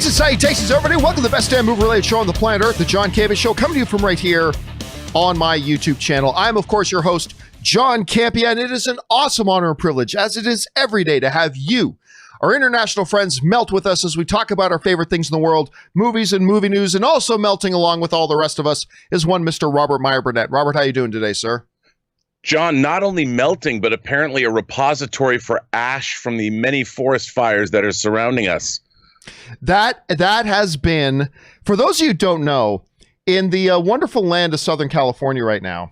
Greetings and salutations, everybody. Welcome to the best damn movie-related show on the planet Earth, the John Campea Show, coming to you from right here on my YouTube channel. I'm, of course, your host, John Campea, and it is an awesome honor and privilege, as it is every day, to have you, our international friends, melt with us as we talk about our favorite things in the world, movies and movie news, and also melting along with all the rest of us is one Mr. Robert Meyer Burnett. Robert, how you doing today, sir? John, not only melting, but apparently a repository for ash from the many forest fires that are surrounding us. That has been, for those of you who don't know, in the wonderful land of Southern California right now,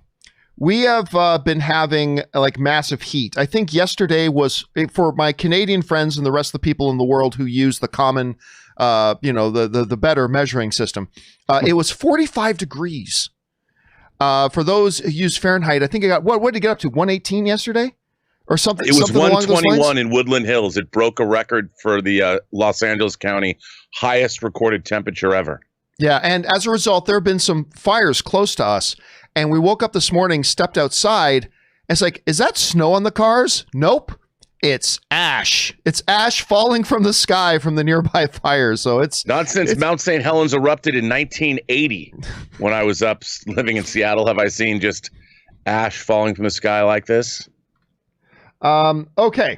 we have been having like massive heat. I think yesterday was, for my Canadian friends and the rest of the people in the world who use the common, the better measuring system, it was 45 degrees. For those who use Fahrenheit, I think it got, what did it get up to, 118 yesterday? Or something. It was 121 in in Woodland Hills. It broke a record for the Los Angeles County highest recorded temperature ever. Yeah, and as a result, there have been some fires close to us. And we woke up this morning, stepped outside, and it's like, is that snow on the cars? Nope. It's ash. It's ash falling from the sky from the nearby fires. So it's not since Mount St. Helens erupted in 1980. When I was up living in Seattle, have I seen just ash falling from the sky like this? Okay.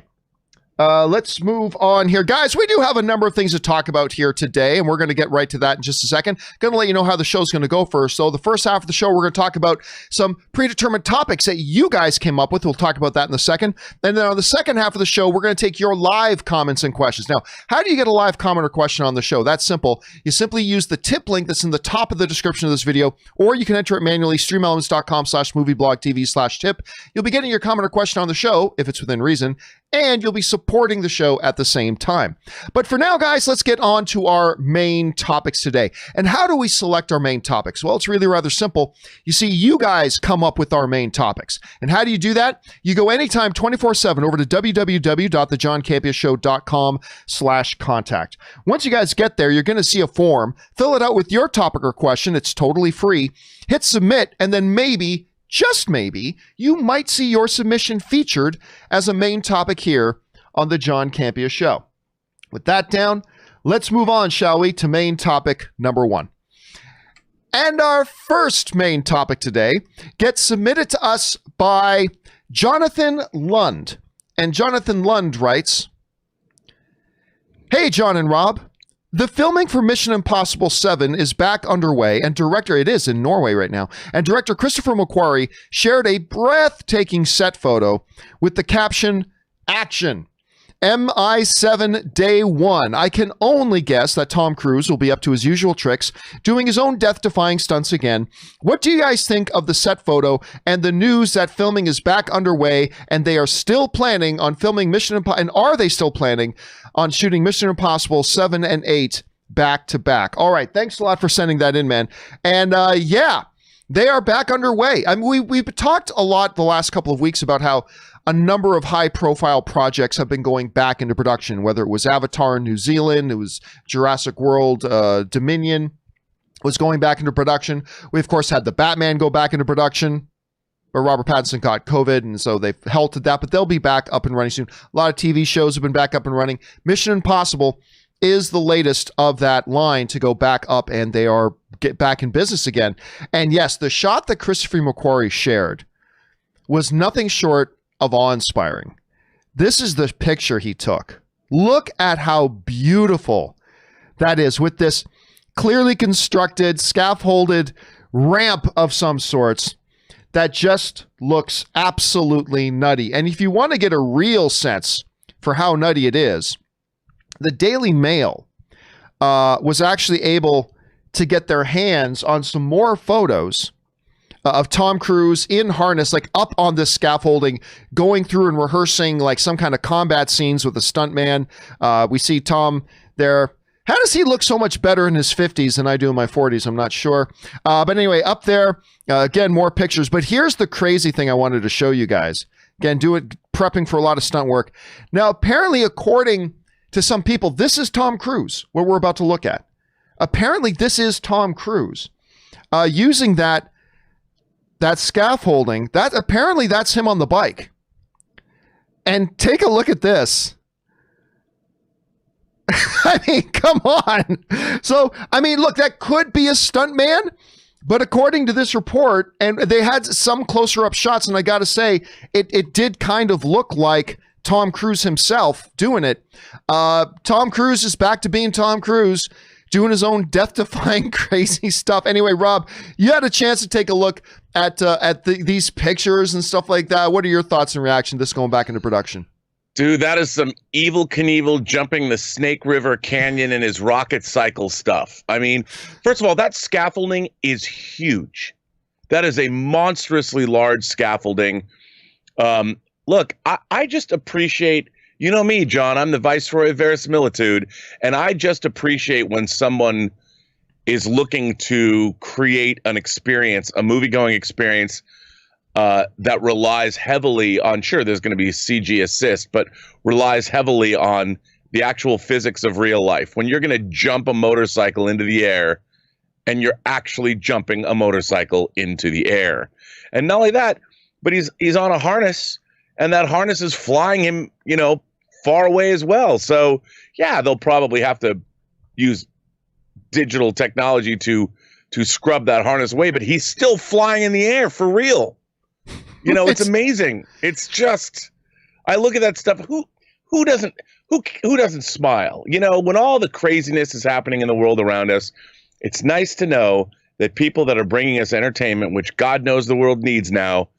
Let's move on here. Guys, we do have a number of things to talk about here today, and we're going to get right to that in just a second. Going to let you know how the show's going to go first. So the first half of the show, we're going to talk about some predetermined topics that you guys came up with. We'll talk about that in a second. And then on the second half of the show, we're going to take your live comments and questions. Now, how do you get a live comment or question on the show? That's simple. You simply use the tip link that's in the top of the description of this video, or you can enter it manually, streamelements.com/movieblogtv/tip. You'll be getting your comment or question on the show, if it's within reason, and you'll be supporting the show at the same time. But for now, guys, let's get on to our main topics today. And how do we select our main topics? Well, it's really rather simple. You see, you guys come up with our main topics. And how do you do that? You go anytime 24/7 over to www.thejohncampeashow.com/contact. Once you guys get there, you're going to see a form. Fill it out with your topic or question. It's totally free. Hit submit, and then maybe, just maybe, you might see your submission featured as a main topic here on the John Campea Show. With that down, let's move on, shall we, to main topic number one. And our first main topic today gets submitted to us by Jonathan Lund. And Jonathan Lund writes, "Hey, John and Rob. The filming for Mission Impossible 7 is back underway, and it is in Norway right now, and director Christopher McQuarrie shared a breathtaking set photo with the caption, 'Action. MI7 Day 1. I can only guess that Tom Cruise will be up to his usual tricks, doing his own death-defying stunts again. What do you guys think of the set photo and the news that filming is back underway and they are still planning on filming Mission Impossible, and are they still planning on shooting Mission Impossible 7 and 8 back to back?'" All right, thanks a lot for sending that in, man. And yeah, they are back underway. I mean, we've talked a lot the last couple of weeks about how a number of high-profile projects have been going back into production, whether it was Avatar in New Zealand, it was Jurassic World Dominion was going back into production. We, of course, had the Batman go back into production, but Robert Pattinson got COVID, and so they've halted that, but they'll be back up and running soon. A lot of TV shows have been back up and running. Mission Impossible is the latest of that line to go back up, and they are get back in business again. And yes, the shot that Christopher McQuarrie shared was nothing short of awe-inspiring. This is the picture he took. Look at how beautiful that is, with this clearly constructed, scaffolded ramp of some sorts that just looks absolutely nutty. And if you want to get a real sense for how nutty it is, the Daily Mail was actually able to get their hands on some more photos of Tom Cruise in harness, like up on this scaffolding, going through and rehearsing like some kind of combat scenes with a stuntman. We see Tom there. How does he look so much better in his 50s than I do in my 40s? I'm not sure. But anyway, up there, again, more pictures. But here's the crazy thing I wanted to show you guys. Again, prepping for a lot of stunt work. Now, apparently, according to some people, this is Tom Cruise, what we're about to look at. Apparently, this is Tom Cruise using that scaffolding. Apparently, that's him on the bike. And take a look at this. I mean, come on. So, I mean, look, that could be a stuntman, but according to this report, and they had some closer up shots, and I got to say, it did kind of look like Tom Cruise himself doing it. Tom Cruise is back to being Tom Cruise, doing his own death-defying crazy stuff. Anyway, Rob, you had a chance to take a look at these pictures and stuff like that. What are your thoughts and reaction to this going back into production? Dude, that is some Evel Knievel jumping the Snake River Canyon in his rocket cycle stuff. I mean, first of all, that scaffolding is huge. That is a monstrously large scaffolding. Look, I just appreciate, you know me, John, I'm the Viceroy of Verisimilitude, and I just appreciate when someone is looking to create an experience, a movie-going experience, that relies heavily on, sure, there's going to be CG assist, but relies heavily on the actual physics of real life. When you're going to jump a motorcycle into the air and you're actually jumping a motorcycle into the air. And not only that, but he's on a harness, and that harness is flying him, far away as well. So yeah, they'll probably have to use digital technology to scrub that harness away, but he's still flying in the air for real. It's amazing. It's just, I look at that stuff. Who doesn't smile? When all the craziness is happening in the world around us, it's nice to know that people that are bringing us entertainment, which God knows the world needs now,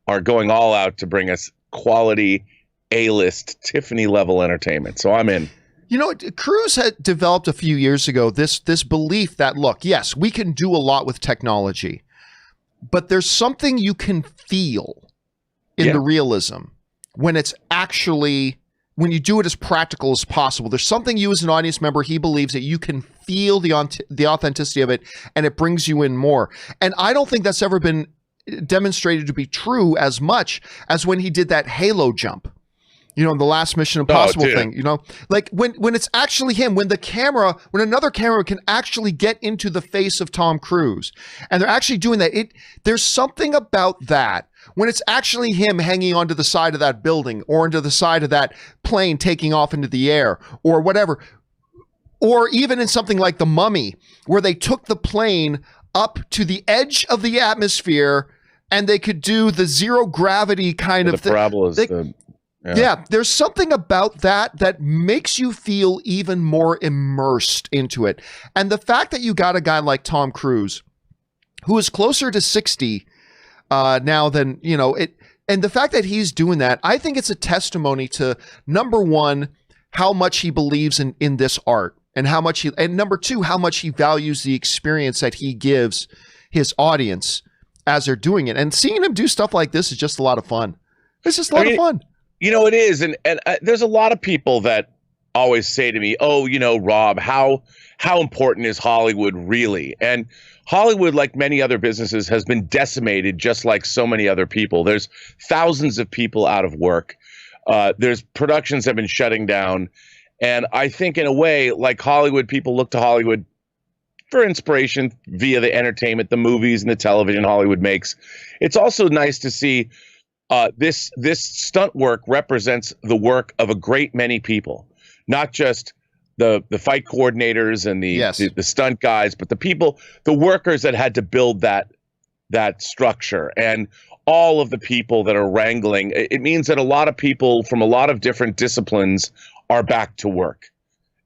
are going all out to bring us quality, A-list, Tiffany level entertainment. So I'm in. Cruise had developed a few years ago this belief that, look, yes, we can do a lot with technology, but there's something you can feel in the realism when it's actually, when you do it as practical as possible. There's something you as an audience member, he believes that you can feel the authenticity of it, and it brings you in more. And I don't think that's ever been demonstrated to be true as much as when he did that Halo jump. The last Mission Impossible thing, like when it's actually him, when another camera can actually get into the face of Tom Cruise, and they're actually doing that. There's something about that when it's actually him hanging onto the side of that building or into the side of that plane taking off into the air or whatever, or even in something like The Mummy, where they took the plane up to the edge of the atmosphere and they could do the zero gravity kind of thing. Yeah, there's something about that makes you feel even more immersed into it. And the fact that you got a guy like Tom Cruise, who is closer to 60 now than, and the fact that he's doing that, I think it's a testimony to, number one, how much he believes in this art, and number two, how much he values the experience that he gives his audience as they're doing it. And seeing him do stuff like this is just a lot of fun. It's just a lot of fun. It is. And there's a lot of people that always say to me, oh, Rob, how important is Hollywood really? And Hollywood, like many other businesses, has been decimated just like so many other people. There's thousands of people out of work. There's productions have been shutting down. And I think in a way, like Hollywood, people look to Hollywood for inspiration via the entertainment, the movies and the television Hollywood makes. It's also nice to see this stunt work represents the work of a great many people, not just the fight coordinators and the stunt guys, but the workers that had to build that structure, and all of the people that are wrangling. It means that a lot of people from a lot of different disciplines are back to work,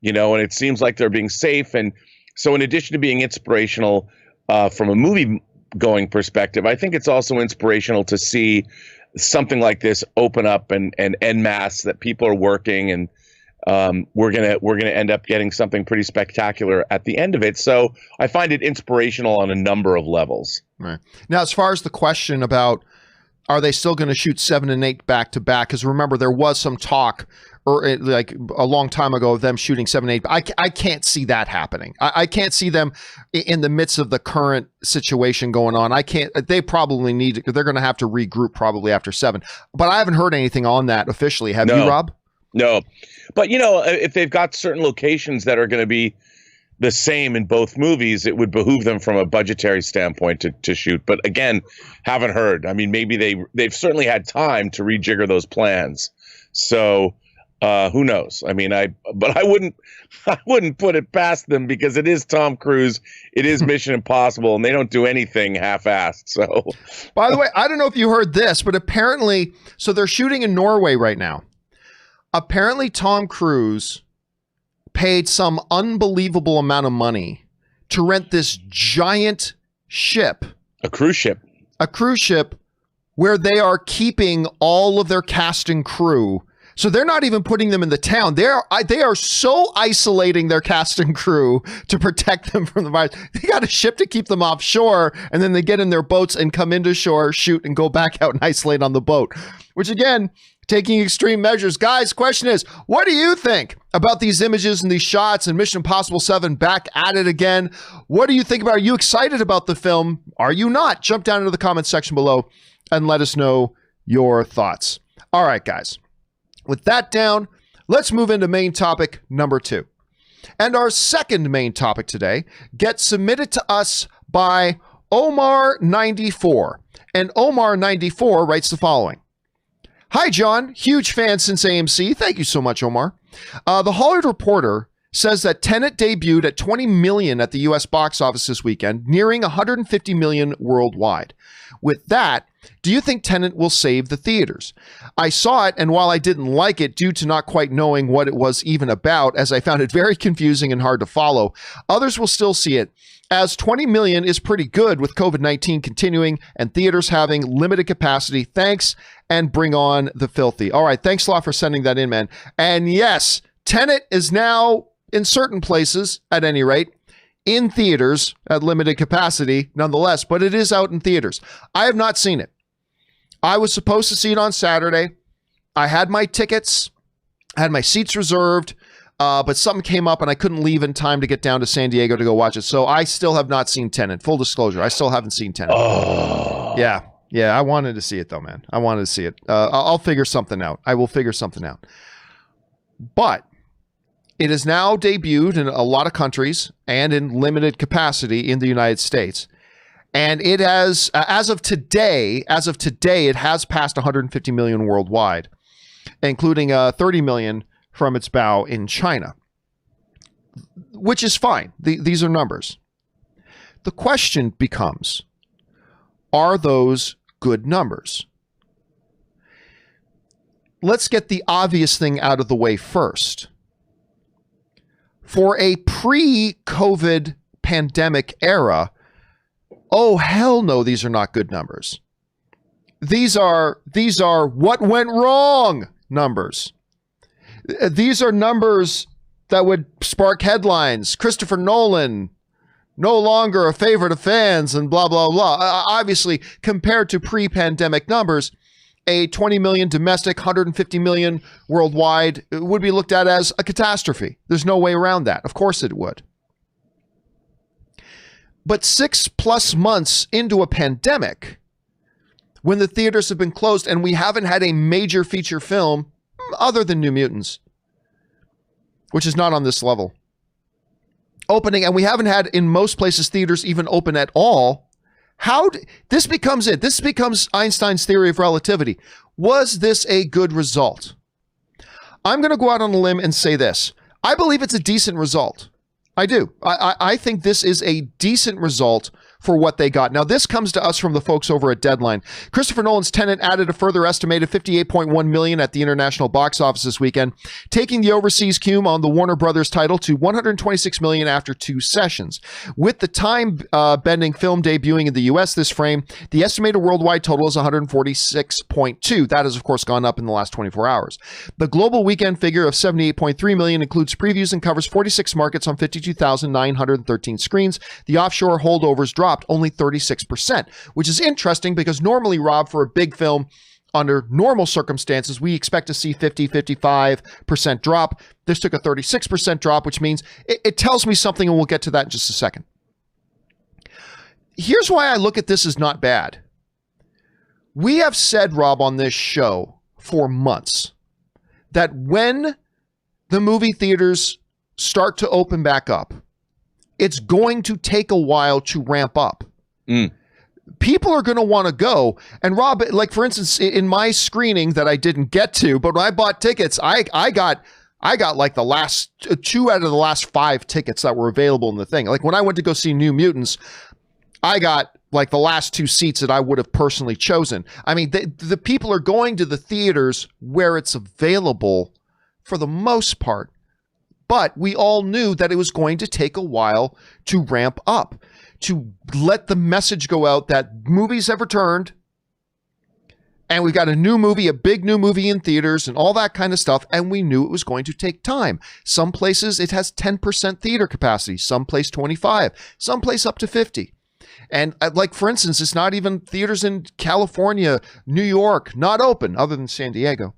and it seems like they're being safe. And so in addition to being inspirational from a movie going perspective, I think it's also inspirational to see something like this open up and en masse, that people are working, and we're gonna end up getting something pretty spectacular at the end of it. So I find it inspirational on a number of levels. Right. Now, as far as the question about, are they still going to shoot 7 and 8 back to back? Because remember, there was some talk, or like a long time ago, of them shooting 7 and 8. I can't see that happening. I can't see them in the midst of the current situation going on. They probably they're going to have to regroup probably after 7. But I haven't heard anything on that officially. Have you, Rob? No. But, if they've got certain locations that are going to be the same in both movies, it would behoove them from a budgetary standpoint to shoot. But again, haven't heard. I mean, maybe they've certainly had time to rejigger those plans. So Who knows? I mean, but I wouldn't put it past them because it is Tom Cruise. It is Mission Impossible, and they don't do anything half-assed. So, by the way, I don't know if you heard this, but apparently, so they're shooting in Norway right now. Apparently, Tom Cruise paid some unbelievable amount of money to rent this giant ship, a cruise ship where they are keeping all of their cast and crew. So they're not even putting them in the town. They are so isolating their cast and crew to protect them from the virus. They got a ship to keep them offshore, and then they get in their boats and come into shore, shoot, and go back out and isolate on the boat. Which again, taking extreme measures. Guys, question is, what do you think about these images and these shots and Mission Impossible 7 back at it again? What do you think about it? Are you excited about the film? Are you not? Jump down into the comments section below and let us know your thoughts. All right, guys. With that down, let's move into main topic number 2. And our second main topic today gets submitted to us by Omar94. And Omar94 writes the following. Hi, John. Huge fan since AMC. Thank you so much, Omar. The Hollywood Reporter says that Tenet debuted at 20 million at the U.S. box office this weekend, nearing 150 million worldwide. With that, do you think Tenet will save the theaters? I saw it, and while I didn't like it due to not quite knowing what it was even about, as I found it very confusing and hard to follow, others will still see it, as 20 million is pretty good with COVID-19 continuing and theaters having limited capacity. Thanks, and bring on the filthy. All right, thanks a lot for sending that in, man. And yes, Tenet is now, in certain places, at any rate, in theaters at limited capacity nonetheless, but it is out in theaters. I have not seen it. I was supposed to see it on Saturday. I had my tickets, I had my seats reserved, but something came up and I couldn't leave in time to get down to San Diego to go watch it. So I still have not seen Tenet. Full disclosure, I still haven't seen Tenet. Oh. Yeah, I wanted to see it though, man. I wanted to see it. I'll figure something out. I will figure something out. But it is now debuted in a lot of countries and in limited capacity in the United States. And it has, as of today, it has passed 150 million worldwide, including 30 million from its bow in China, which is fine. These are numbers. The question becomes, are those good numbers? Let's get the obvious thing out of the way first. For a pre-COVID pandemic era, oh, hell no, these are not good numbers. These are what went wrong numbers. These are numbers that would spark headlines. Christopher Nolan, no longer a favorite of fans and blah, blah, blah. Obviously, compared to pre-pandemic numbers, a 20 million domestic, 150 million worldwide would be looked at as a catastrophe. There's no way around that. Of course it would. But 6+ months into a pandemic, when the theaters have been closed and we haven't had a major feature film other than New Mutants, which is not on this level, opening, and we haven't had in most places theaters even open at all, this becomes it. This becomes Einstein's theory of relativity. Was this a good result? I'm going to go out on a limb and say this. I believe it's a decent result. I do. I think this is a decent result for what they got. Now, this comes to us from the folks over at Deadline. Christopher Nolan's Tenet added a further estimated 58.1 million at the international box office this weekend, taking the overseas cume on the Warner Brothers title to 126 million after 2 sessions. With the time-bending film debuting in the U.S. this frame, the estimated worldwide total is 146.2. That has, of course, gone up in the last 24 hours. The global weekend figure of 78.3 million includes previews and covers 46 markets on 52,913 screens. The offshore holdovers dropped only 36%, which is interesting because normally, Rob, for a big film, under normal circumstances, we expect to see 55% drop. This took a 36% drop, which means it tells me something, and we'll get to that in just a second. Here's why I look at this as not bad. We have said, Rob, on this show for months that when the movie theaters start to open back up, it's going to take a while to ramp up. people are going to want to go. And Rob, like for instance, in my screening that I didn't get to, but when I bought tickets, I got like the last 2 out of the last 5 tickets that were available in the thing. Like when I went to go see New Mutants, I got like the last 2 seats that I would have personally chosen. I mean, the people are going to the theaters where it's available for the most part, but we all knew that it was going to take a while to ramp up, to let the message go out that movies have returned, and we've got a new movie, a big new movie in theaters and all that kind of stuff, and we knew it was going to take time. Some places it has 10% theater capacity, some place 25, some place up to 50. And like, for instance, it's not even theaters in California, New York, not open other than San Diego.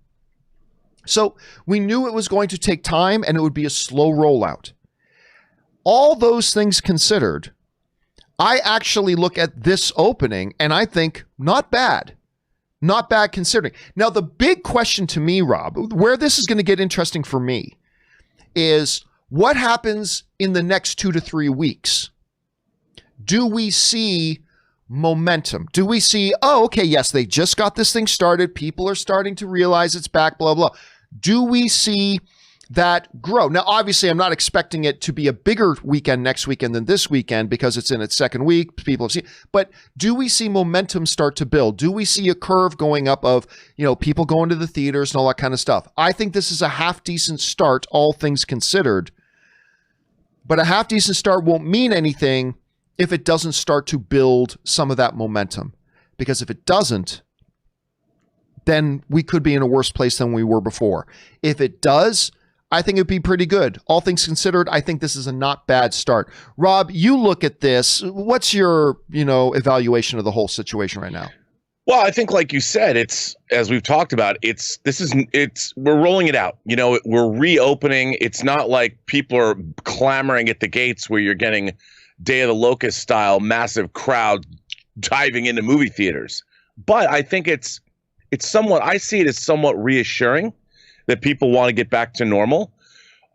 So we knew it was going to take time and it would be a slow rollout. All those things considered, I actually look at this opening and I think not bad. Not bad considering. Now, the big question to me, Rob, where this is going to get interesting for me is what happens in the next 2 to 3 weeks? Do we see momentum? Do we see, oh, okay, yes, they just got this thing started. People are starting to realize it's back, blah, blah. Do we see that grow? Now, obviously, I'm not expecting it to be a bigger weekend next weekend than this weekend because it's in its second week. People have seen, but do we see momentum start to build? Do we see a curve going up of, people going to the theaters and all that kind of stuff? I think this is a half decent start, all things considered, but a half decent start won't mean anything if it doesn't start to build some of that momentum, because if it doesn't, then we could be in a worse place than we were before. If it does, I think it'd be pretty good. All things considered, I think this is a not bad start. Rob, you look at this. What's your, evaluation of the whole situation right now? Well, I think, like you said, it's, as we've talked about, we're rolling it out. We're reopening. It's not like people are clamoring at the gates where you're getting Day of the Locust style massive crowd diving into movie theaters. But I think it's somewhat, I see it as somewhat reassuring that people want to get back to normal.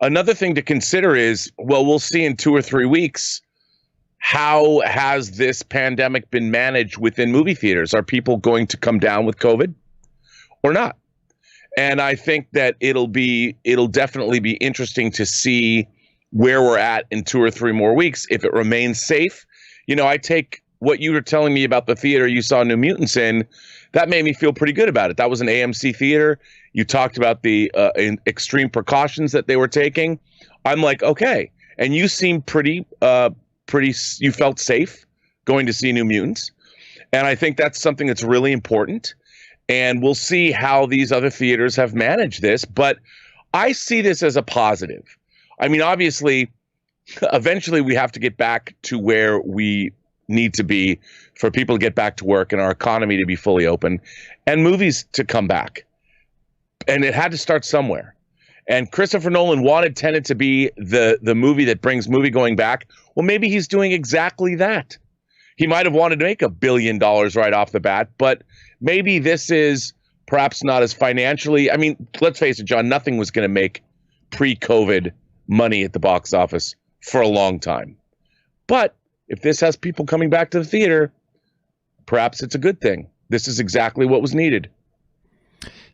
Another thing to consider is, well, we'll see in 2 or 3 weeks, how has this pandemic been managed within movie theaters? Are people going to come down with COVID or not? And I think that it'll definitely be interesting to see where we're at in 2 or 3 more weeks if it remains safe. I take what you were telling me about the theater you saw New Mutants in. That made me feel pretty good about it. That was an AMC theater. You talked about the extreme precautions that they were taking. I'm like, okay. And you seemed pretty, you felt safe going to see New Mutants. And I think that's something that's really important. And we'll see how these other theaters have managed this. But I see this as a positive. I mean, obviously, eventually we have to get back to where we need to be for people to get back to work and our economy to be fully open and movies to come back. And it had to start somewhere. And Christopher Nolan wanted Tenet to be the movie that brings movie-going back. Well, maybe he's doing exactly that. He might have wanted to make $1 billion right off the bat, but maybe this is perhaps not as financially. I mean, let's face it, John, nothing was going to make pre-COVID money at the box office for a long time. But if this has people coming back to the theater, perhaps it's a good thing. This is exactly what was needed.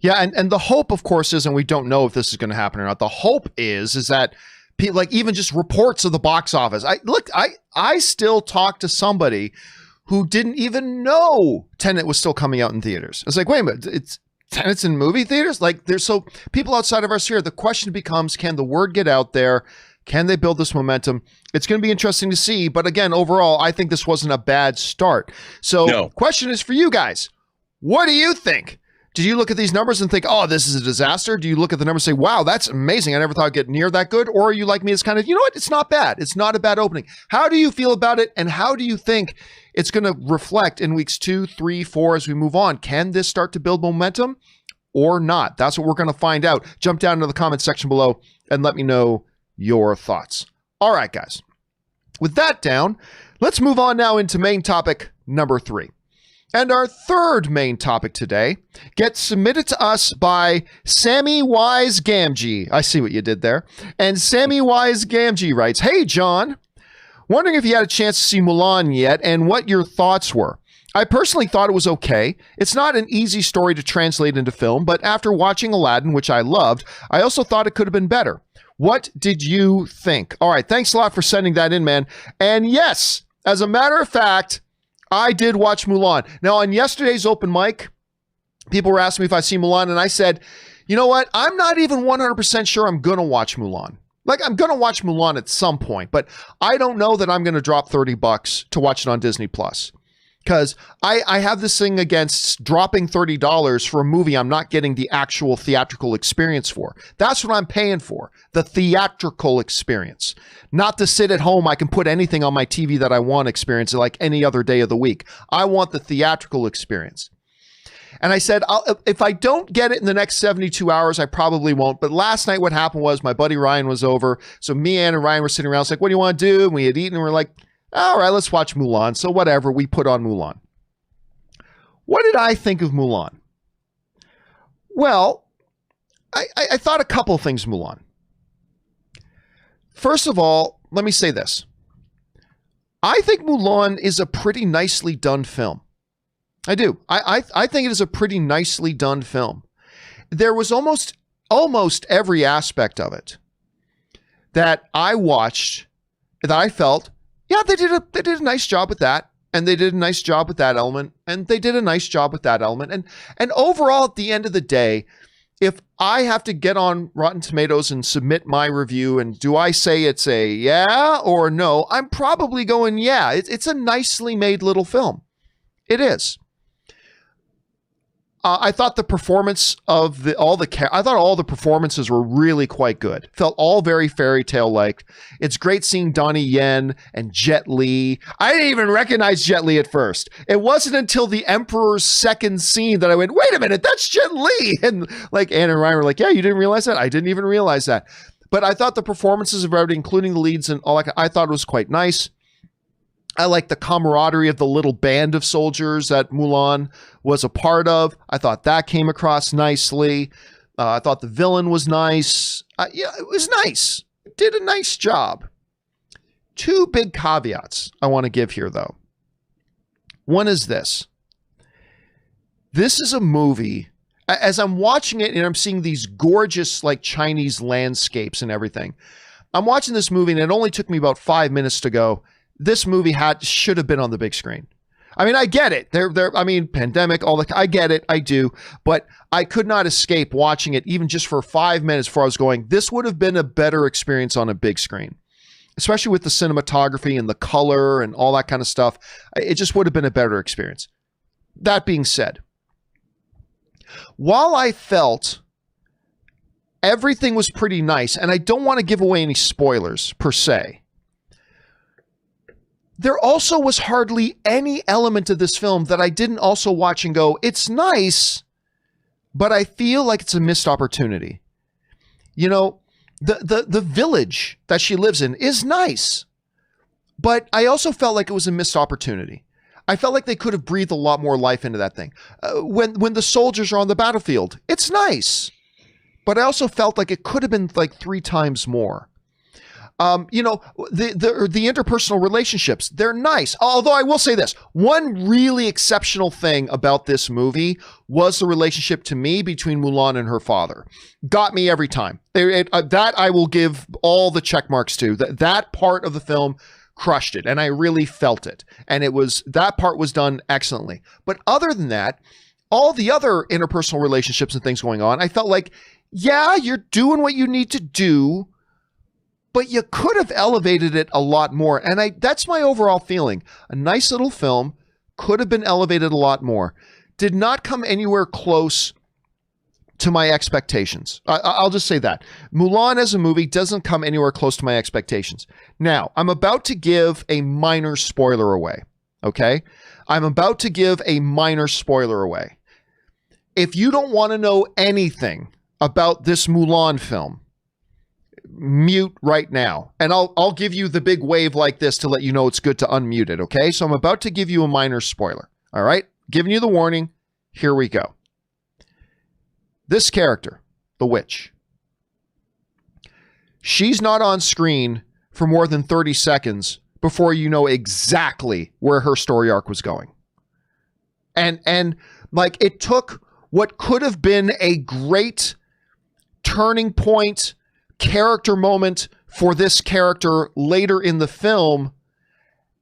Yeah, and the hope, of course, is, and we don't know if this is going to happen or not, the hope is that people, like even just reports of the box office. I still talk to somebody who didn't even know Tenet was still coming out in theaters. It's like, wait a minute, Tenet's in movie theaters? Like, there's so people outside of our sphere, the question becomes, can the word get out there? Can they build this momentum? It's going to be interesting to see. But again, overall, I think this wasn't a bad start. So Question is for you guys. What do you think? Did you look at these numbers and think, oh, this is a disaster? Do you look at the numbers and say, wow, that's amazing. I never thought I'd get near that good. Or are you like me? It's kind of, you know what? It's not bad. It's not a bad opening. How do you feel about it? And how do you think it's going to reflect in weeks 2, 3, 4 as we move on? Can this start to build momentum or not? That's what we're going to find out. Jump down into the comments section below and let me know your thoughts. All right, guys. With that down, let's move on now into main topic number 3. And our third main topic today gets submitted to us by Sammy Wise Gamgee. I see what you did there. And Sammy Wise Gamgee writes, hey, John, wondering if you had a chance to see Mulan yet and what your thoughts were. I personally thought it was okay. It's not an easy story to translate into film, but after watching Aladdin, which I loved, I also thought it could have been better. What did you think? All right, thanks a lot for sending that in, man. And yes, as a matter of fact, I did watch Mulan. Now, on yesterday's open mic, people were asking me if I see Mulan, and I said, you know what? I'm not even 100% sure I'm going to watch Mulan. Like, I'm going to watch Mulan at some point, but I don't know that I'm going to drop $30 to watch it on Disney Plus. Because I have this thing against dropping $30 for a movie I'm not getting the actual theatrical experience for. That's what I'm paying for, the theatrical experience. Not to sit at home, I can put anything on my TV that I want experience like any other day of the week. I want the theatrical experience. And I said, if I don't get it in the next 72 hours, I probably won't. But last night what happened was my buddy Ryan was over. So me, Ann, and Ryan were sitting around. It's like, what do you want to do? And we had eaten and we're like, all right, let's watch Mulan. So whatever, we put on Mulan. What did I think of Mulan? Well, I thought a couple of things, Mulan. First of all, let me say this. I think Mulan is a pretty nicely done film. I do. I think it is a pretty nicely done film. There was almost every aspect of it that I watched that I felt, yeah, they did a nice job with that, and they did a nice job with that element, and they did a nice job with that element, and overall, at the end of the day, if I have to get on Rotten Tomatoes and submit my review, and do I say it's a yeah or no, I'm probably going yeah. It's a nicely made little film. It is. I thought the performance of all the performances were really quite good. Felt all very fairy tale like. It's great seeing Donnie Yen and Jet Li. I didn't even recognize Jet Li at first. It wasn't until the Emperor's second scene that I went, wait a minute, that's Jet Li. And like Ann and Ryan were like, yeah, you didn't realize that? I didn't even realize that. But I thought the performances of everybody, including the leads and all that, I thought it was quite nice. I like the camaraderie of the little band of soldiers that Mulan was a part of. I thought that came across nicely. I thought the villain was nice. Yeah, it was nice. It did a nice job. Two big caveats I want to give here, though. One is this. This is a movie, as I'm watching it and I'm seeing these gorgeous like Chinese landscapes and everything, I'm watching this movie and it only took me about 5 minutes to go, this movie should have been on the big screen. I mean, I get it. Pandemic, I get it. I do. But I could not escape watching it even just for 5 minutes before I was going, this would have been a better experience on a big screen, especially with the cinematography and the color and all that kind of stuff. It just would have been a better experience. That being said, while I felt everything was pretty nice, and I don't want to give away any spoilers per se, there also was hardly any element of this film that I didn't also watch and go, it's nice, but I feel like it's a missed opportunity. You know, the village that she lives in is nice, but I also felt like it was a missed opportunity. I felt like they could have breathed a lot more life into that thing. When the soldiers are on the battlefield, it's nice, but I also felt like it could have been like 3 times more. The interpersonal relationships, they're nice. Although I will say this, one really exceptional thing about this movie was the relationship to me between Mulan and her father. Got me every time. That I will give all the check marks to. That part of the film crushed it, and I really felt it. And that part was done excellently. But other than that, all the other interpersonal relationships and things going on, I felt like, yeah, you're doing what you need to do, but you could have elevated it a lot more. And that's my overall feeling. A nice little film, could have been elevated a lot more. Did not come anywhere close to my expectations. I'll just say that. Mulan as a movie doesn't come anywhere close to my expectations. Now, I'm about to give a minor spoiler away, okay? I'm about to give a minor spoiler away. If you don't want to know anything about this Mulan film, mute right now, and I'll give you the big wave like this to let you know it's good to unmute it, okay? So I'm about to give you a minor spoiler, all right? Giving you the warning. Here we go. This character, the witch, she's not on screen for more than 30 seconds before you know exactly where her story arc was going. And like it took what could have been a great turning point character moment for this character later in the film,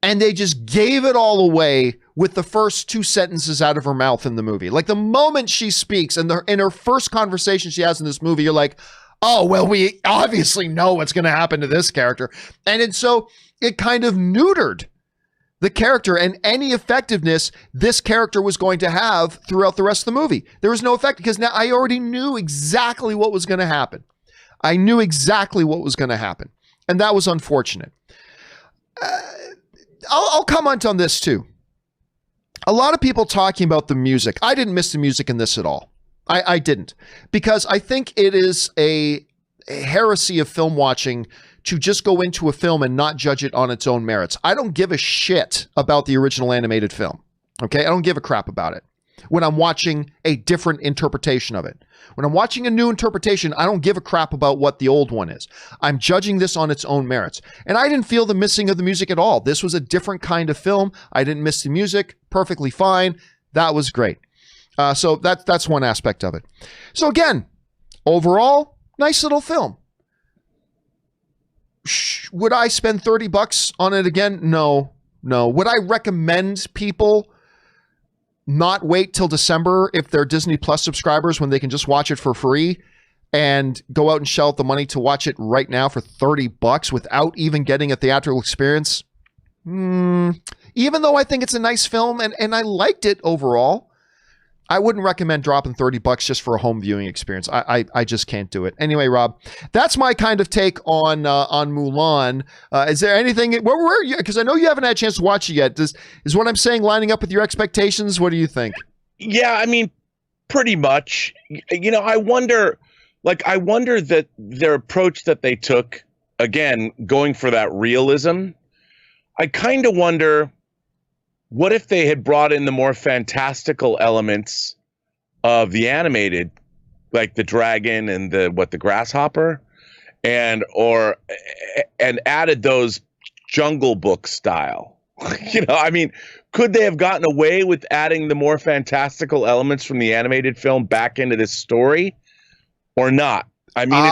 and they just gave it all away with the first 2 sentences out of her mouth in the movie. Like the moment she speaks and in her first conversation she has in this movie, you're like, oh, well, we obviously know what's going to happen to this character. And so it kind of neutered the character and any effectiveness this character was going to have throughout the rest of the movie. There was no effect because now I already knew exactly what was going to happen. I knew exactly what was going to happen. And that was unfortunate. I'll comment on this too. A lot of people talking about the music. I didn't miss the music in this at all. I didn't, because I think it is a heresy of film watching to just go into a film and not judge it on its own merits. I don't give a shit about the original animated film. Okay. I don't give a crap about it when I'm watching a different interpretation of it. When I'm watching a new interpretation, I don't give a crap about what the old one is. I'm judging this on its own merits. And I didn't feel the missing of the music at all. This was a different kind of film. I didn't miss the music. Perfectly fine. That was great. So that's one aspect of it. So again, overall, nice little film. Would I spend $30 on it again? No. Would I recommend people not wait till December if they're Disney Plus subscribers when they can just watch it for free and go out and shell out the money to watch it right now for $30 without even getting a theatrical experience? Even though I think it's a nice film and I liked it overall, I wouldn't recommend dropping $30 just for a home viewing experience. I just can't do it. Anyway, Rob, that's my kind of take on Mulan. Is there anything? Where were you? Because I know you haven't had a chance to watch it yet. Is what I'm saying lining up with your expectations? What do you think? Yeah, I mean, pretty much. You know, I wonder that their approach that they took, again, going for that realism. I kind of wonder, what if they had brought in the more fantastical elements of the animated, like the dragon and the grasshopper, and added those Jungle Book style? You know, I mean, could they have gotten away with adding the more fantastical elements from the animated film back into this story, or not? I mean,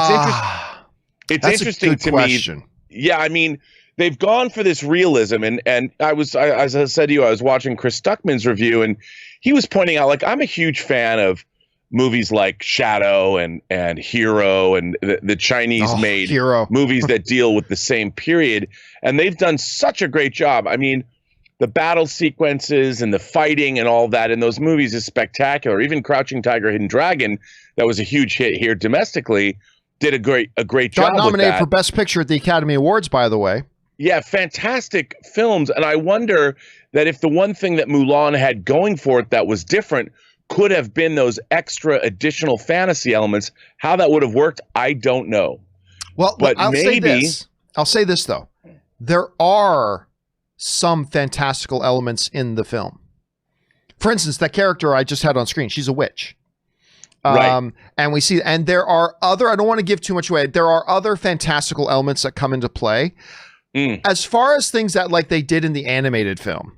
it's interesting to me. Yeah, I mean, they've gone for this realism, and as I said to you, I was watching Chris Stuckman's review, and he was pointing out, like, I'm a huge fan of movies like Shadow and Hero and the Chinese made movies that deal with the same period, and they've done such a great job. I mean, the battle sequences and the fighting and all that in those movies is spectacular. Even Crouching Tiger, Hidden Dragon, that was a huge hit here domestically, did a great job. Got nominated for Best Picture at the Academy Awards, by the way. Yeah, fantastic films. And I wonder that if the one thing that Mulan had going for it that was different could have been those extra additional fantasy elements, how that would have worked, I don't know. Well, but I'll say this, though. There are some fantastical elements in the film. For instance, that character I just had on screen, she's a witch. Right. And we see, and there are other, I don't want to give too much away, there are other fantastical elements that come into play. As far as things that like they did in the animated film,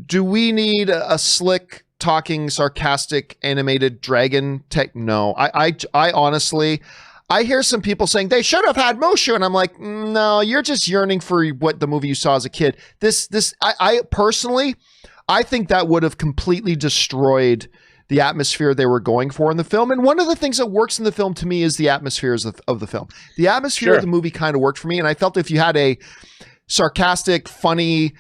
do we need a slick, talking, sarcastic animated dragon tech? No. I honestly, I hear some people saying they should have had Mushu, and I'm like, no, you're just yearning for what the movie you saw as a kid. I personally, I think that would have completely destroyed the atmosphere they were going for in the film. And one of the things that works in the film to me is the atmospheres of the film. The atmosphere of the movie kind of worked for me. And I felt if you had a sarcastic, funny,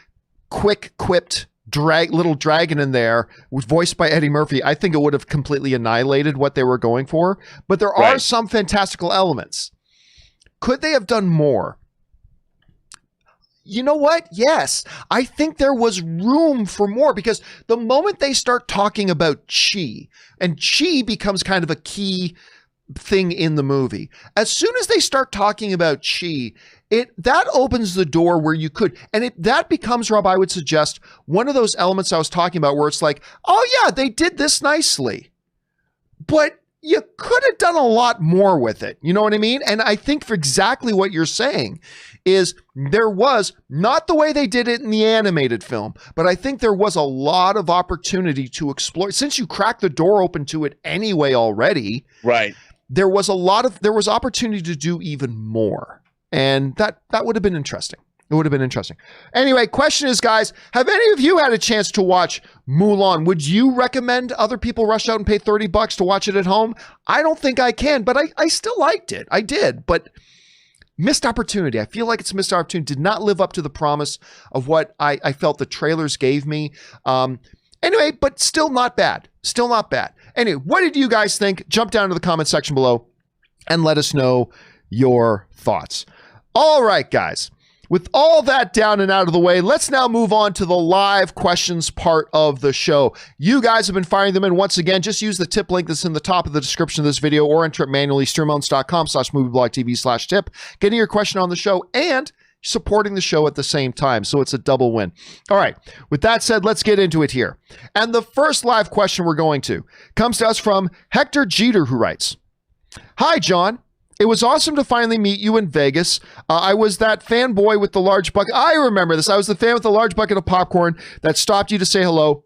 quick-quipped little dragon in there voiced by Eddie Murphy, I think it would have completely annihilated what they were going for. But there are some fantastical elements. Could they have done more? You know what? Yes, I think there was room for more, because the moment they start talking about chi, and chi becomes kind of a key thing in the movie. As soon as they start talking about chi, that opens the door where you could, and that becomes, Rob, I would suggest, one of those elements I was talking about where it's like, oh yeah, they did this nicely, but you could have done a lot more with it. You know what I mean? And I think for exactly what you're saying is there was not the way they did it in the animated film, but I think there was a lot of opportunity to explore since you cracked the door open to it anyway already. Right. There was opportunity to do even more. And that would have been interesting. It would have been interesting. Anyway, question is, guys, have any of you had a chance to watch Mulan? Would you recommend other people rush out and pay $30 to watch it at home? I don't think I can, but I still liked it. I did, but missed opportunity. I feel like it's a missed opportunity. Did not live up to the promise of what I felt the trailers gave me. Anyway, but still not bad. Still not bad. Anyway, what did you guys think? Jump down to the comment section below and let us know your thoughts. All right, guys. With all that down and out of the way, let's now move on to the live questions part of the show. You guys have been firing them in once again. Just use the tip link that's in the top of the description of this video or enter it manually, streamounts.com/movieblogtv/tip, getting your question on the show and supporting the show at the same time. So it's a double win. All right. With that said, let's get into it here. And the first live question we're going to comes to us from Hector Jeter, who writes, "Hi, John. It was awesome to finally meet you in Vegas. I was that fanboy with the large bucket. I remember this. I was the fan with the large bucket of popcorn that stopped you to say hello.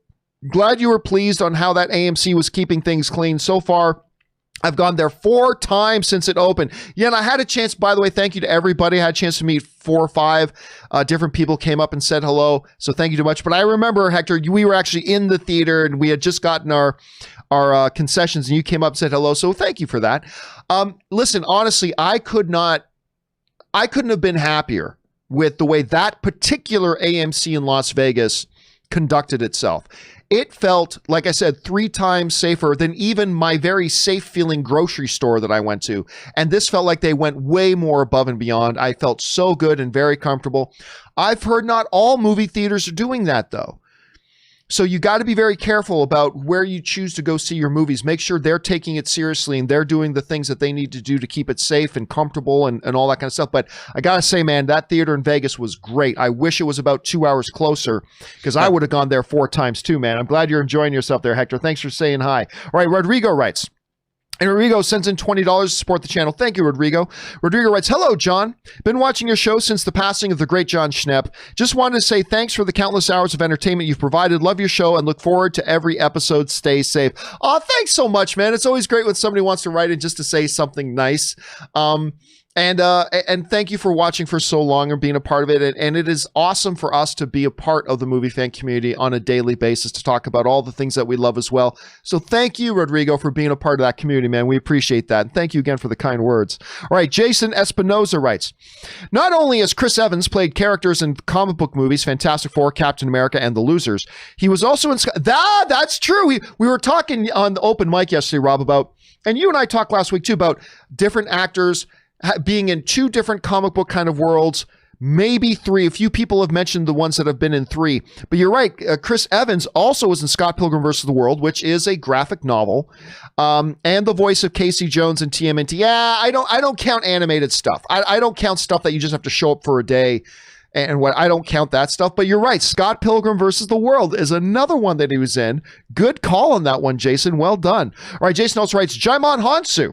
Glad you were pleased on how that AMC was keeping things clean. So far, I've gone there 4 times since it opened." Yeah, and I had a chance, by the way, thank you to everybody. I had a chance to meet 4 or 5 different people came up and said hello. So thank you too much. But I remember, Hector, we were actually in the theater and we had just gotten our concessions and you came up and said hello. So thank you for that. Listen, honestly, I couldn't have been happier with the way that particular AMC in Las Vegas conducted itself. It felt, like I said, 3 times safer than even my very safe feeling grocery store that I went to. And this felt like they went way more above and beyond. I felt so good and very comfortable. I've heard not all movie theaters are doing that though. So you got to be very careful about where you choose to go see your movies. Make sure they're taking it seriously and they're doing the things that they need to do to keep it safe and comfortable and all that kind of stuff. But I got to say, man, that theater in Vegas was great. I wish it was about 2 hours closer because I would have gone there 4 times too, man. I'm glad you're enjoying yourself there, Hector. Thanks for saying hi. All right, Rodrigo writes, and Rodrigo sends in $20 to support the channel. Thank you, Rodrigo. Rodrigo writes, "Hello, John. Been watching your show since the passing of the great John Schnepp. Just wanted to say thanks for the countless hours of entertainment you've provided. Love your show and look forward to every episode. Stay safe." Oh, thanks so much, man. It's always great when somebody wants to write in just to say something nice. And thank you for watching for so long and being a part of it. And it is awesome for us to be a part of the movie fan community on a daily basis to talk about all the things that we love as well. So thank you, Rodrigo, for being a part of that community, man. We appreciate that. And thank you again for the kind words. All right, Jason Espinoza writes, "Not only has Chris Evans played characters in comic book movies, Fantastic Four, Captain America, and The Losers, he was also in... That's true. We were talking on the open mic yesterday, Rob, about, and you and I talked last week too, about different actors being in 2 different comic book kind of worlds, maybe 3. A few people have mentioned the ones that have been in 3, but you're right. Chris Evans also was in Scott Pilgrim vs. the World, which is a graphic novel, and the voice of Casey Jones in TMNT. Yeah, I don't count animated stuff. I don't count stuff that you just have to show up for a day. And what I don't count that stuff, but you're right. Scott Pilgrim versus the World is another one that he was in. Good call on that one, Jason. Well done. All right, Jason also writes, Jaimon Hansu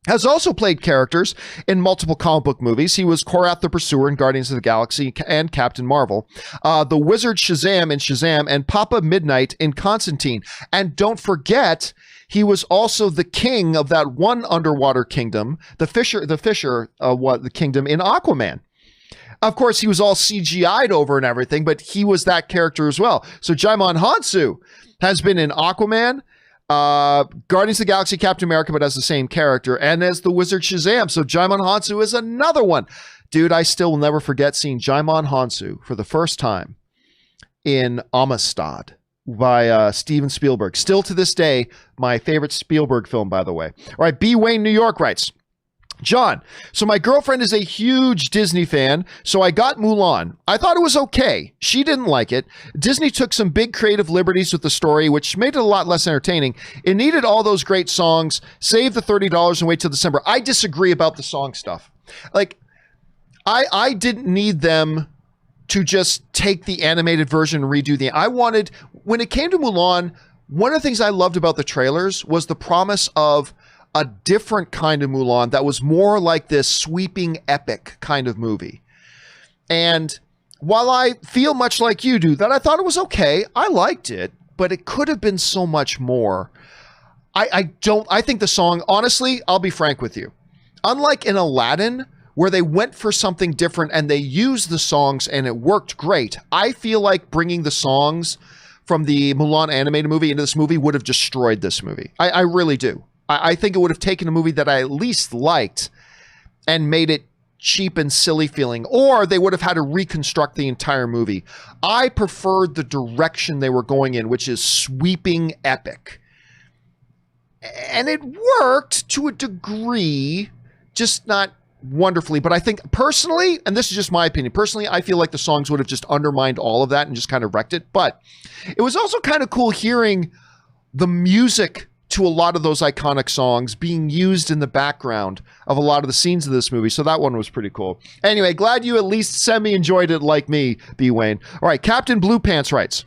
has also played characters in multiple comic book movies. He was Korath the Pursuer in Guardians of the Galaxy and Captain Marvel, the Wizard Shazam in Shazam, and Papa Midnight in Constantine. And don't forget, he was also the king of that one underwater kingdom, the kingdom in Aquaman. Of course, he was all CGI'd over and everything, but he was that character as well. So Jaimon Hansu has been in Aquaman, Guardians of the Galaxy, Captain America, but as the same character, and as the Wizard Shazam. So Jaimon Hansu is another one. Dude, I still will never forget seeing Jaimon Hansu for the first time in Amistad by Steven Spielberg. Still to this day, my favorite Spielberg film, by the way. All right, B. Wayne, New York writes, John, so my girlfriend is a huge Disney fan, so I got Mulan. I thought it was okay. She didn't like it. Disney took some big creative liberties with the story, which made it a lot less entertaining. It needed all those great songs. Save the $30 and wait till December. I disagree about the song stuff. Like, I didn't need them to just take the animated version and redo I wanted, when it came to Mulan, one of the things I loved about the trailers was the promise of a different kind of Mulan that was more like this sweeping epic kind of movie. And while I feel much like you do, that I thought it was okay, I liked it, but it could have been so much more. I think the song, honestly, I'll be frank with you. Unlike in Aladdin, where they went for something different and they used the songs and it worked great, I feel like bringing the songs from the Mulan animated movie into this movie would have destroyed this movie. I really do. I think it would have taken a movie that I at least liked and made it cheap and silly feeling, or they would have had to reconstruct the entire movie. I preferred the direction they were going in, which is sweeping epic. And it worked to a degree, just not wonderfully. But I think personally, and this is just my opinion, personally, I feel like the songs would have just undermined all of that and just kind of wrecked it. But it was also kind of cool hearing the music to a lot of those iconic songs being used in the background of a lot of the scenes of this movie. So that one was pretty cool. Anyway, glad you at least semi-enjoyed it like me, B. Wayne. All right, Captain Blue Pants writes,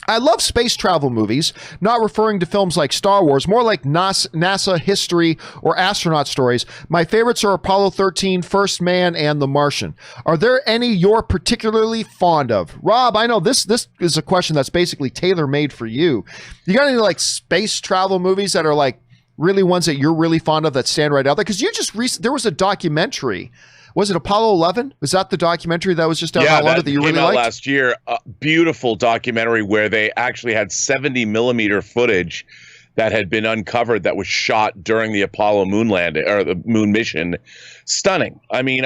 I love space travel movies, not referring to films like Star Wars, more like NASA history or astronaut stories. My favorites are Apollo 13, First Man, and The Martian. Are there any you're particularly fond of? Rob, I know this is a question that's basically tailor-made for you. You got any like space travel movies that are like really ones that you're really fond of that stand right out there? Because you just there was a documentary. Was it Apollo 11? Was that the documentary that was just out that you really liked? Last year. A beautiful documentary where they actually had 70 millimeter footage that had been uncovered that was shot during the Apollo moon landing or the moon mission. Stunning. I mean,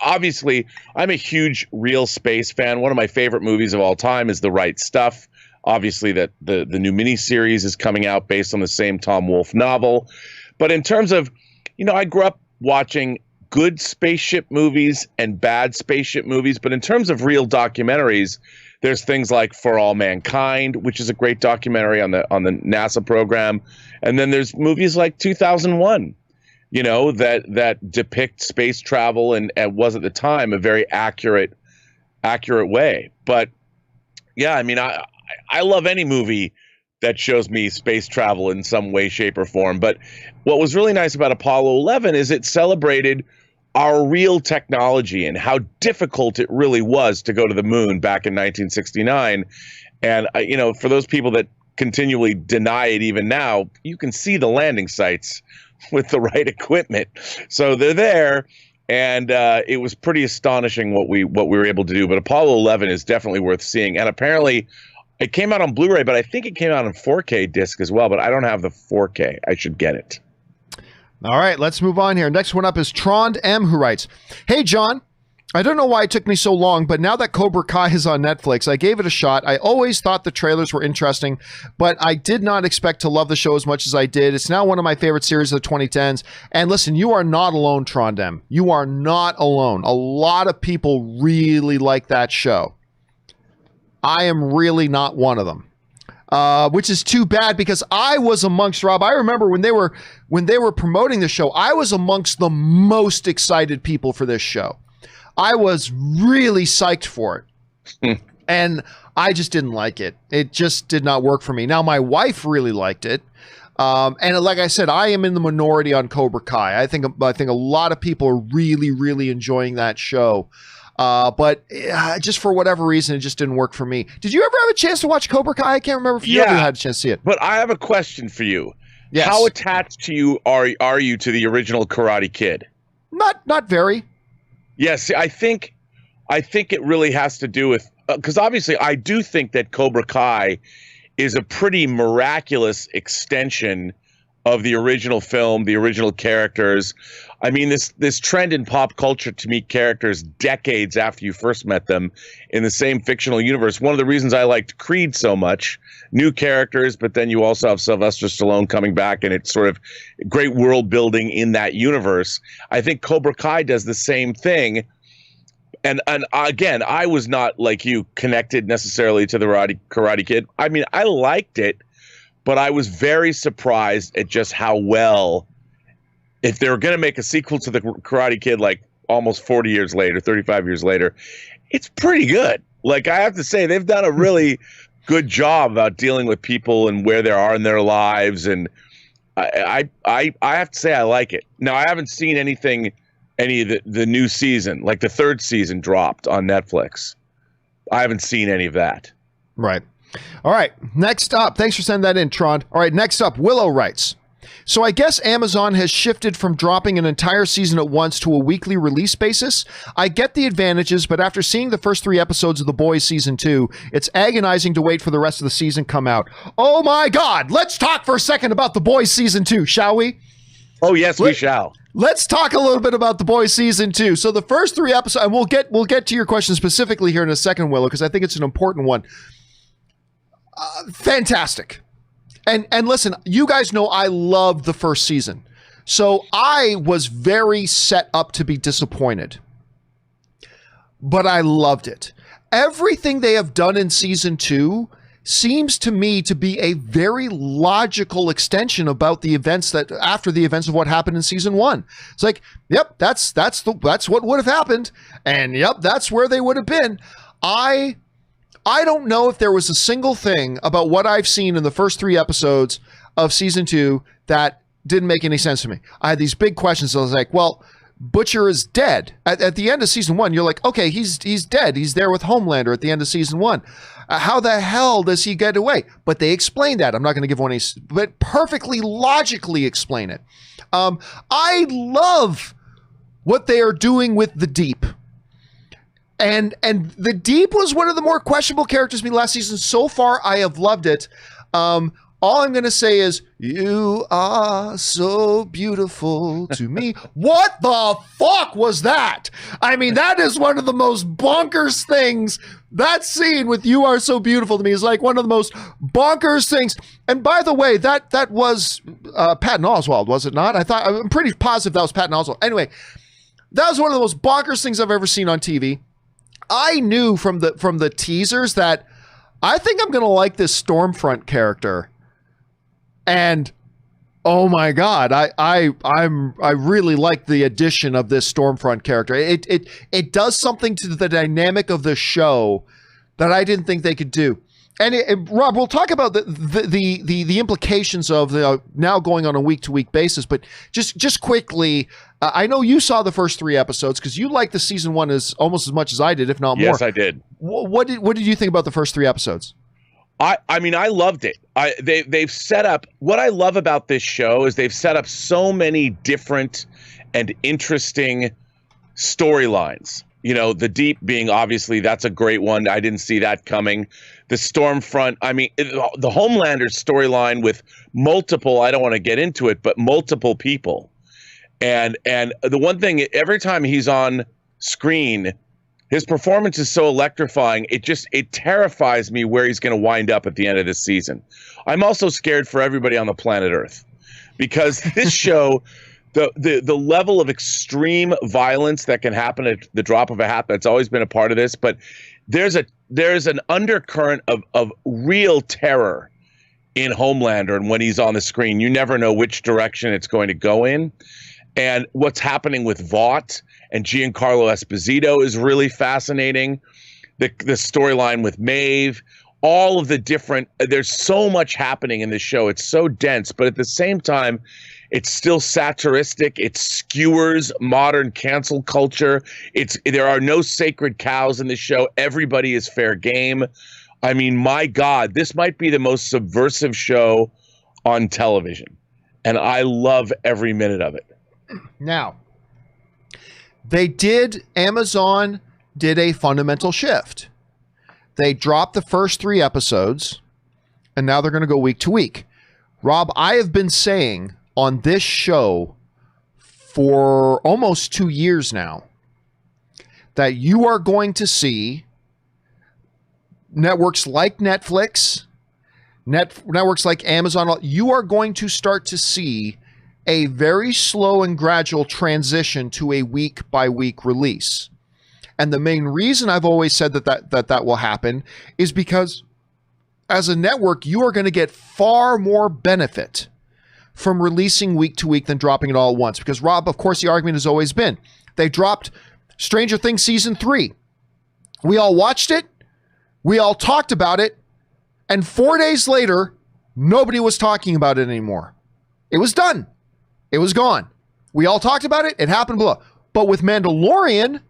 obviously I'm a huge real space fan. One of my favorite movies of all time is The Right Stuff. Obviously that the new miniseries is coming out based on the same Tom Wolfe novel. But in terms of, I grew up watching good spaceship movies and bad spaceship movies. But in terms of real documentaries, there's things like For All Mankind, which is a great documentary on the NASA program. And then there's movies like 2001, that depict space travel and was at the time a very accurate way. But yeah, I mean, I love any movie that shows me space travel in some way, shape, or form. But what was really nice about Apollo 11 is it celebrated our real technology and how difficult it really was to go to the moon back in 1969. And, for those people that continually deny it even now, you can see the landing sites with the right equipment. So they're there. And it was pretty astonishing what we were able to do. But Apollo 11 is definitely worth seeing. And apparently it came out on Blu-ray, but I think it came out on 4K disc as well. But I don't have the 4K. I should get it. All right, let's move on here. Next one up is Trond M, who writes, Hey, John, I don't know why it took me so long, but now that Cobra Kai is on Netflix, I gave it a shot. I always thought the trailers were interesting, but I did not expect to love the show as much as I did. It's now one of my favorite series of the 2010s. And listen, you are not alone, Trond M. You are not alone. A lot of people really like that show. I am really not one of them. Which is too bad because I was amongst, Rob, I remember when they were promoting the show, I was amongst the most excited people for this show. I was really psyched for it. And I just didn't like it. It just did not work for me. Now, my wife really liked it. And like I said, I am in the minority on Cobra Kai. I think a lot of people are really, really enjoying that show. But just for whatever reason, it just didn't work for me. Did you ever have a chance to watch Cobra Kai? I can't remember if you ever had a chance to see it. But I have a question for you. Yes. How attached to you are you to the original Karate Kid? Not very. Yes, I think it really has to do with because obviously I do think that Cobra Kai is a pretty miraculous extension of the original film, the original characters. I mean, this trend in pop culture to meet characters decades after you first met them in the same fictional universe. One of the reasons I liked Creed so much, new characters, but then you also have Sylvester Stallone coming back, and it's sort of great world building in that universe. I think Cobra Kai does the same thing. And again, I was not like you connected necessarily to the Karate Kid. I mean, I liked it, but I was very surprised at just how well, if they were going to make a sequel to the Karate Kid like almost 40 years later, 35 years later, it's pretty good. Like, I have to say, they've done a really good job about dealing with people and where they are in their lives, and I have to say I like it. Now, I haven't seen any of the new season, like the third season dropped on Netflix. I haven't seen any of that. Right. All right. Next up, thanks for sending that in, Tron. All right. Next up, Willow writes, so I guess Amazon has shifted from dropping an entire season at once to a weekly release basis. I get the advantages, but after seeing the first 3 episodes of The Boys season 2, it's agonizing to wait for the rest of the season come out. Oh my God. Let's talk for a second about The Boys season 2, shall we? Oh, yes, we shall. Let's talk a little bit about The Boys season 2. So the first 3 episodes, and we'll get to your question specifically here in a second, Willow, because I think it's an important one. Fantastic. And listen, you guys know I loved the first season. So I was very set up to be disappointed. But I loved it. Everything they have done in season 2 seems to me to be a very logical extension about the events that after the events of what happened in season 1. It's like, yep, that's what would have happened, and yep, that's where they would have been. I don't know if there was a single thing about what I've seen in the first 3 episodes of season 2 that didn't make any sense to me. I had these big questions. I was like, well, Butcher is dead. At the end of season 1, you're like, okay, he's dead. He's there with Homelander at the end of season 1. How the hell does he get away? But they explain that. I'm not going to give one, but perfectly logically explain it. I love what they are doing with the Deep. And the Deep was one of the more questionable characters to me last season. So far, I have loved it. All I'm going to say is, you are so beautiful to me. What the fuck was that? I mean, that is one of the most bonkers things. That scene with "You Are So Beautiful to Me" is like one of the most bonkers things. And by the way, that was Patton Oswalt, was it not? I'm pretty positive that was Patton Oswalt. Anyway, that was one of the most bonkers things I've ever seen on TV. I knew from the teasers that I think I'm going to like this Stormfront character. And oh my God, I really like the addition of this Stormfront character. It does something to the dynamic of the show that I didn't think they could do. And Rob, we'll talk about the implications of now going on a week-to-week basis. But just quickly, I know you saw the first 3 episodes because you liked the season 1 as almost as much as I did, if not more. Yes, I did. What did you think about the first 3 episodes? I mean, I loved it. They've set up, what I love about this show is they've set up so many different and interesting storylines. You know, the Deep being obviously, that's a great one. I didn't see that coming. The Stormfront, I mean, the Homelander storyline with multiple, I don't want to get into it, but multiple people. And the one thing, every time he's on screen, his performance is so electrifying. It terrifies me where he's going to wind up at the end of this season. I'm also scared for everybody on the planet Earth because this show, the level of extreme violence that can happen at the drop of a hat, that's always been a part of this. But there's an undercurrent of real terror in Homelander, and when he's on the screen, you never know which direction it's going to go in. And what's happening with Vought and Giancarlo Esposito is really fascinating. The storyline with Maeve, all of the different, there's so much happening in this show. It's so dense, but at the same time, it's still satiristic. It skewers modern cancel culture. There are no sacred cows in this show. Everybody is fair game. I mean, my God, this might be the most subversive show on television. And I love every minute of it. Now, Amazon did a fundamental shift. They dropped the first 3 episodes, and now they're going to go week to week. Rob, I have been saying on this show for almost 2 years now that you are going to see networks like Netflix, networks like Amazon, you are going to start to see a very slow and gradual transition to a week-by-week release. And the main reason I've always said that will happen is because as a network, you are going to get far more benefit from releasing week to week than dropping it all at once. Because, Rob, of course, the argument has always been, they dropped Stranger Things Season 3. We all watched it. We all talked about it. And 4 days later, nobody was talking about it anymore. It was done. It was gone. We all talked about it. It happened below. But with Mandalorian,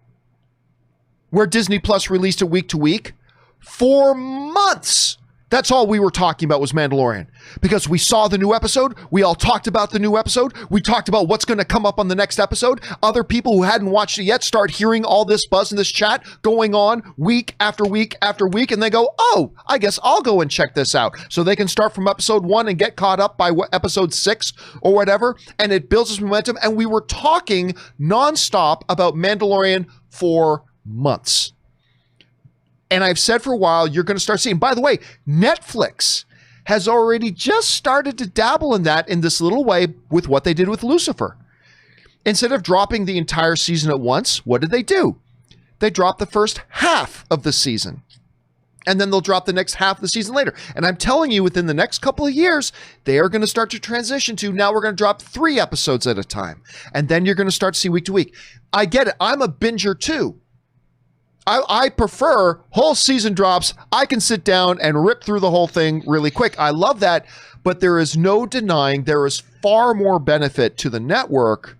where Disney Plus released it week to week, for months, that's all we were talking about was Mandalorian. Because we saw the new episode. We all talked about the new episode. We talked about what's going to come up on the next episode. Other people who hadn't watched it yet start hearing all this buzz in this chat going on week after week after week. And they go, oh, I guess I'll go and check this out. So they can start from episode 1 and get caught up by episode 6 or whatever. And it builds this momentum. And we were talking nonstop about Mandalorian for months. And I've said for a while, you're going to start seeing, by the way, Netflix has already just started to dabble in that in this little way with what they did with Lucifer. Instead of dropping the entire season at once, what did they do? They dropped the first half of the season. And then they'll drop the next half of the season later. And I'm telling you, within the next couple of years, they are going to start to transition to, now we're going to drop 3 episodes at a time. And then you're going to start to see week to week. I get it. I'm a binger too. I prefer whole season drops. I can sit down and rip through the whole thing really quick. I love that, but there is no denying there is far more benefit to the network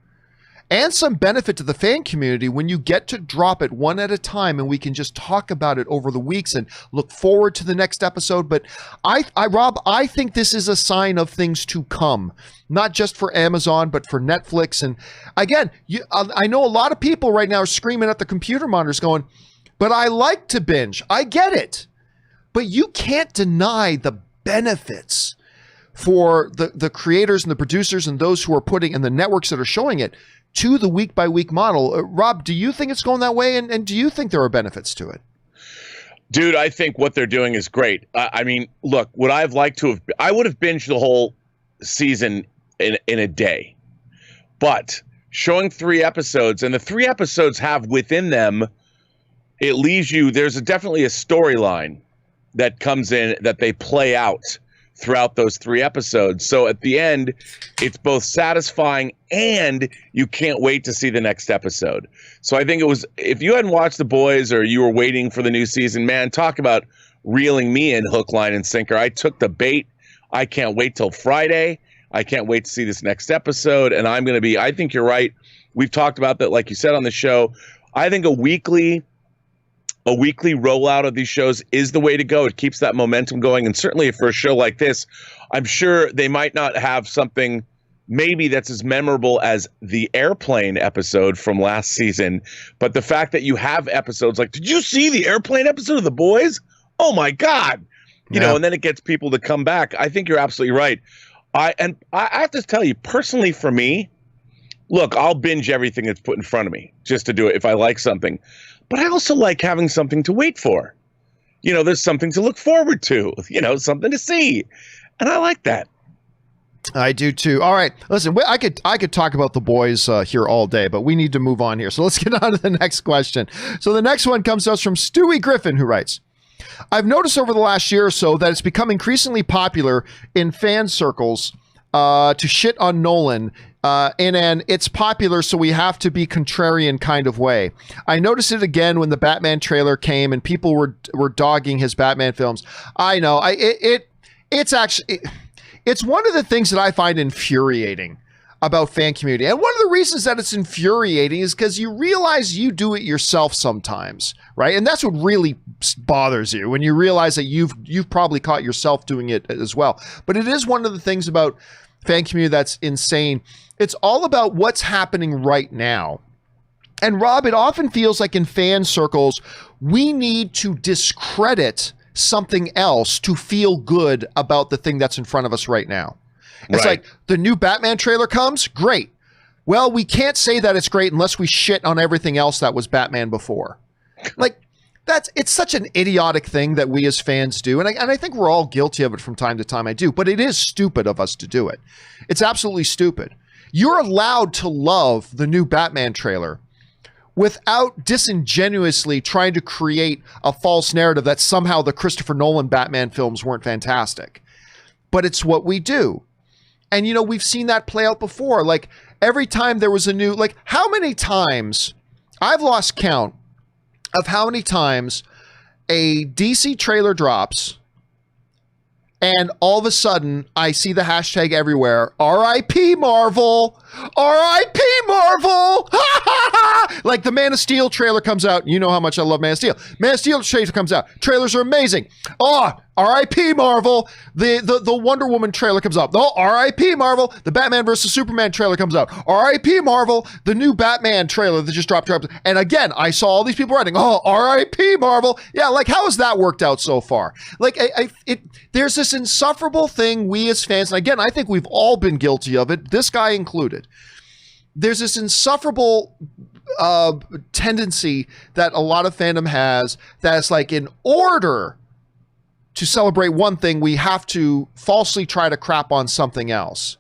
and some benefit to the fan community when you get to drop it one at a time and we can just talk about it over the weeks and look forward to the next episode. But Rob, I think this is a sign of things to come, not just for Amazon, but for Netflix. And again, I know a lot of people right now are screaming at the computer monitors going, but I like to binge. I get it. But you can't deny the benefits for the creators and the producers and those who are putting and the networks that are showing it to the week by week model. Rob, do you think it's going that way? And do you think there are benefits to it? Dude, I think what they're doing is great. I mean, look, would I've liked to have, I would have binged the whole season in a day. But showing 3 episodes, and the 3 episodes have within them, it leaves you, there's definitely a storyline that comes in that they play out throughout those 3 episodes. So at the end, it's both satisfying and you can't wait to see the next episode. So I think it was, if you hadn't watched The Boys or you were waiting for the new season, man, talk about reeling me in hook, line, and sinker. I took the bait. I can't wait till Friday. I can't wait to see this next episode. And I'm going to be, I think you're right. We've talked about that, like you said on the show. I think a weekly rollout of these shows is the way to go. It keeps that momentum going. And certainly for a show like this, I'm sure they might not have something maybe that's as memorable as the airplane episode from last season. But the fact that you have episodes like, did you see the airplane episode of The Boys? Oh my God. You know, and then it gets people to come back. I think you're absolutely right. I have to tell you, personally for me, look, I'll binge everything that's put in front of me just to do it if I like something. But I also like having something to wait for. You know, there's something to look forward to, you know, something to see. And I like that. I do too. All right. Listen, I could talk about The Boys here all day, but we need to move on here. So let's get on to the next question. So the next one comes to us from Stewie Griffin, who writes, I've noticed over the last year or so that it's become increasingly popular in fan circles to shit on Nolan in an it's popular so we have to be contrarian kind of way. I noticed it again when the Batman trailer came and people were dogging his Batman films. I know. It's one of the things that I find infuriating about fan community. And one of the reasons that it's infuriating is because you realize you do it yourself sometimes, right? And that's what really bothers you, when you realize that you've probably caught yourself doing it as well. But it is one of the things about fan community that's insane. It's all about what's happening right now. And Rob, it often feels like in fan circles, we need to discredit something else to feel good about the thing that's in front of us right now. It's like the new Batman trailer comes, great. Well, we can't say that it's great unless we shit on everything else that was Batman before. Like, it's such an idiotic thing that we as fans do. And I think we're all guilty of it from time to time. I do, but it is stupid of us to do it. It's absolutely stupid. You're allowed to love the new Batman trailer without disingenuously trying to create a false narrative that somehow the Christopher Nolan Batman films weren't fantastic. But it's what we do. And, you know, we've seen that play out before. Like, every time there was a new, like, how many times, I've lost count of how many times a DC trailer drops, And all of a sudden, I see the hashtag everywhere, R.I.P. Marvel, R.I.P. Marvel, like the Man of Steel trailer comes out. You know how much I love Man of Steel. Man of Steel trailer comes out. Trailers are amazing. Oh, R.I.P. Marvel. The Wonder Woman trailer comes out. Oh, R.I.P. Marvel. The Batman versus Superman trailer comes out. R.I.P. Marvel. The new Batman trailer that just dropped. And again, I saw all these people writing, oh, R.I.P. Marvel. Yeah, like how has that worked out so far? Like there's this insufferable thing we as fans, and again, I think we've all been guilty of it, this guy included. There's this insufferable tendency that a lot of fandom has that's like, in order to celebrate one thing, we have to falsely try to crap on something else.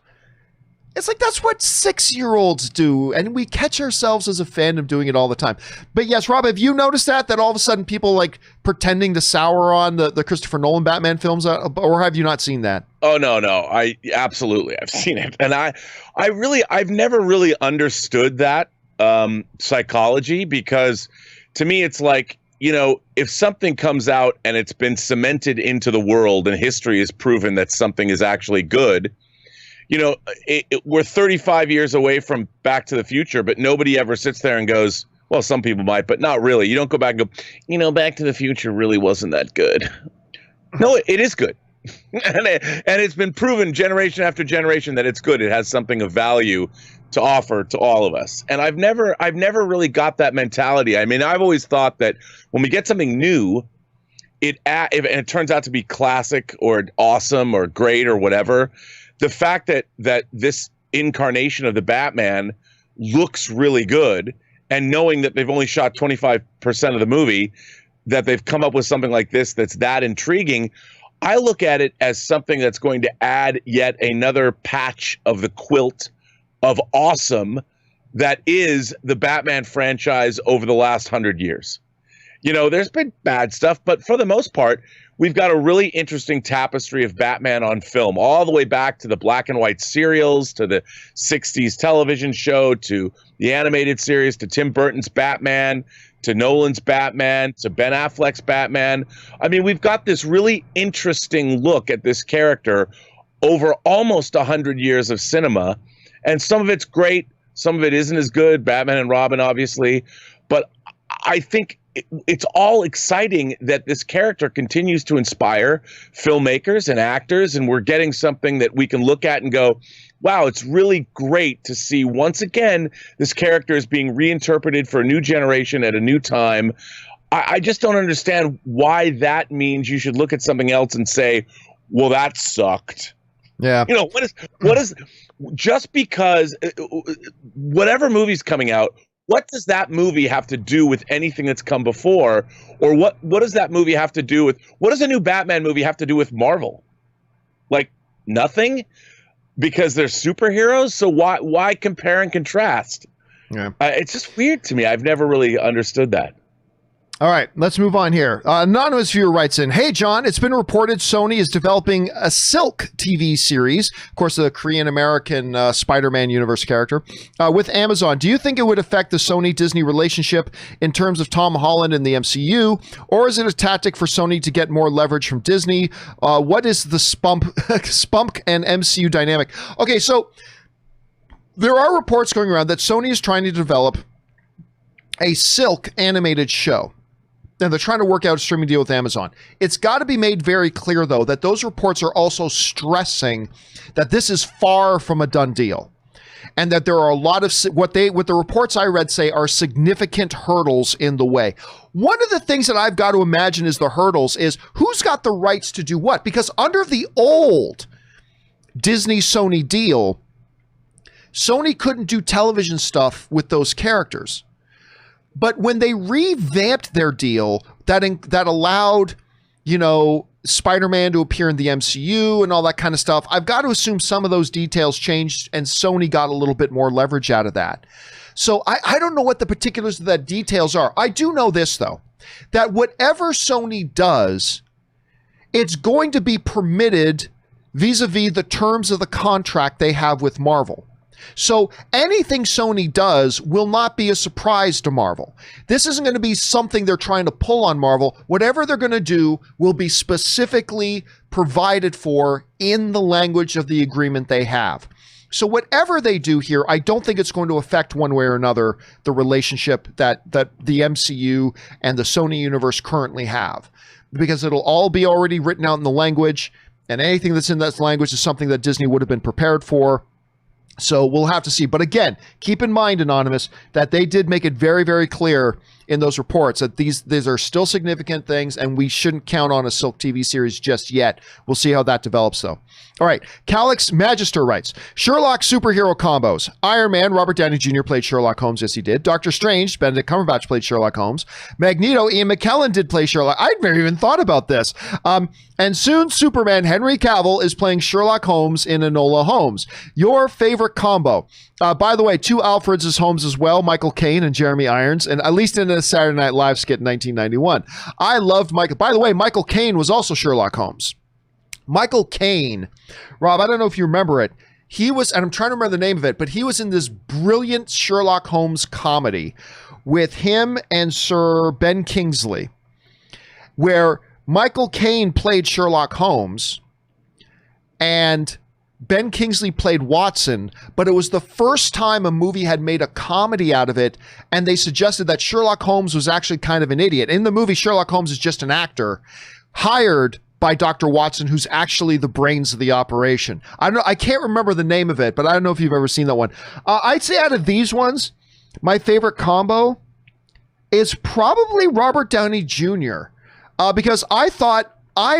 It's like, that's what 6-year-olds do, and we catch ourselves as a fandom doing it all the time. But yes, Rob, have you noticed that all of a sudden people like pretending to sour on the Christopher Nolan Batman films, or have you not seen that? Oh, no. I absolutely, I've seen it. And I've never really understood that psychology, because to me, it's like, you know, if something comes out and it's been cemented into the world and history has proven that something is actually good, you know, we're 35 years away from Back to the Future, but nobody ever sits there and goes, well, some people might, but not really. You don't go back and go, you know, Back to the Future really wasn't that good. No, it is good. and it's been proven generation after generation that it's good. It has something of value to offer to all of us. And I've never really got that mentality. I mean, I've always thought that when we get something new, if it turns out to be classic or awesome or great or whatever, the fact that this incarnation of the Batman looks really good, and knowing that they've only shot 25% of the movie, that they've come up with something like this that's that intriguing, I look at it as something that's going to add yet another patch of the quilt of awesome that is the Batman franchise over the last 100 years. You know, there's been bad stuff, but for the most part, we've got a really interesting tapestry of Batman on film, all the way back to the black and white serials, to the 60s television show, to the animated series, to Tim Burton's Batman, to Nolan's Batman, to Ben Affleck's Batman. I mean, we've got this really interesting look at this character over almost 100 years of cinema, and some of it's great, some of it isn't as good, Batman and Robin, obviously, but I think it's all exciting that this character continues to inspire filmmakers and actors, and we're getting something that we can look at and go, wow, it's really great to see once again this character is being reinterpreted for a new generation at a new time. I just don't understand why that means you should look at something else and say, well, that sucked. Yeah. You know, what is just because whatever movie's coming out, what does that movie have to do with anything that's come before? Or what does that movie have to do with, what does a new Batman movie have to do with Marvel? Like nothing? Because they're superheroes? So why compare and contrast? Yeah. It's just weird to me. I've never really understood that. All right, let's move on here. Anonymous viewer writes in, hey, John, it's been reported Sony is developing a Silk TV series, of course, the Korean-American Spider-Man universe character, with Amazon. Do you think it would affect the Sony-Disney relationship in terms of Tom Holland and the MCU, or is it a tactic for Sony to get more leverage from Disney? What is the Spunk and MCU dynamic? Okay, so there are reports going around that Sony is trying to develop a Silk animated show. And they're trying to work out a streaming deal with Amazon. It's got to be made very clear, though, that those reports are also stressing that this is far from a done deal, and that there are a lot of what the reports I read say are significant hurdles in the way. One of the things that I've got to imagine is the hurdles is who's got the rights to do what? Because under the old Disney-Sony deal, Sony couldn't do television stuff with those characters. But when they revamped their deal, that allowed, you know, Spider-Man to appear in the MCU and all that kind of stuff, I've got to assume some of those details changed and Sony got a little bit more leverage out of that. So I don't know what the particulars of that details are. I do know this, though, that whatever Sony does, it's going to be permitted vis-a-vis the terms of the contract they have with Marvel. So anything Sony does will not be a surprise to Marvel. This isn't going to be something they're trying to pull on Marvel. Whatever they're going to do will be specifically provided for in the language of the agreement they have. So whatever they do here, I don't think it's going to affect one way or another the relationship that the MCU and the Sony universe currently have, because it'll all be already written out in the language, and anything that's in that language is something that Disney would have been prepared for. So we'll have to see. But again, keep in mind, Anonymous, that they did make it very, very clear in those reports that these are still significant things, and we shouldn't count on a Silk TV series just yet. We'll see how that develops, though. All right. Calix Magister writes, Sherlock superhero combos. Iron Man, Robert Downey Jr. played Sherlock Holmes. Yes, he did. Doctor Strange, Benedict Cumberbatch played Sherlock Holmes. Magneto, Ian McKellen did play Sherlock. I'd never even thought about this. And soon Superman, Henry Cavill, is playing Sherlock Holmes in Enola Holmes. Your favorite combo. By the way, two Alfreds as Holmes as well, Michael Caine and Jeremy Irons, and at least in a Saturday Night Live skit in 1991. I loved Michael. By the way, Michael Caine was also Sherlock Holmes. Michael Caine, Rob, I don't know if you remember it. He was, and I'm trying to remember the name of it, but he was in this brilliant Sherlock Holmes comedy with him and Sir Ben Kingsley, where Michael Caine played Sherlock Holmes and Ben Kingsley played Watson, but it was the first time a movie had made a comedy out of it, and they suggested that Sherlock Holmes was actually kind of an idiot. In the movie, Sherlock Holmes is just an actor hired by Dr. Watson, who's actually the brains of the operation. I can't remember the name of it, but I don't know if you've ever seen that one. I'd say out of these ones, my favorite combo is probably Robert Downey Jr., because I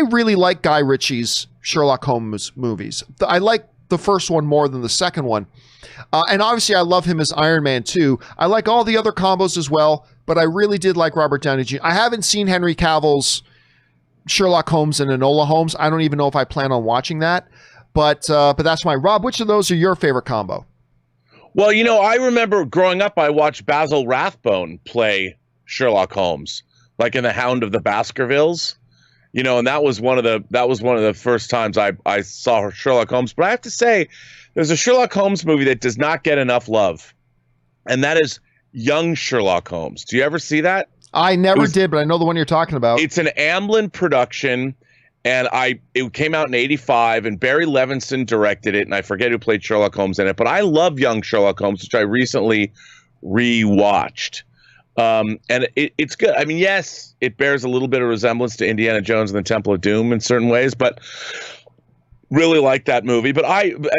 really like Guy Ritchie's Sherlock Holmes movies. I like the first one more than the second one. And obviously I love him as Iron Man too. I like all the other combos as well, but I really did like Robert Downey Jr. I haven't seen Henry Cavill's Sherlock Holmes and Enola Holmes. I don't even know if I plan on watching that, but that's my Rob. Which of those are your favorite combo? Well, I remember growing up, I watched Basil Rathbone play Sherlock Holmes, like in The Hound of the Baskervilles. And that was one of the first times I saw Sherlock Holmes. But I have to say, there's a Sherlock Holmes movie that does not get enough love, and that is Young Sherlock Holmes. Do you ever see that? I never did, but I know the one you're talking about. It's an Amblin production, and it came out in '85, and Barry Levinson directed it, and I forget who played Sherlock Holmes in it. But I love Young Sherlock Holmes, which I recently rewatched. And it's good. I mean, yes, it bears a little bit of resemblance to Indiana Jones and the Temple of Doom in certain ways, but really like that movie. But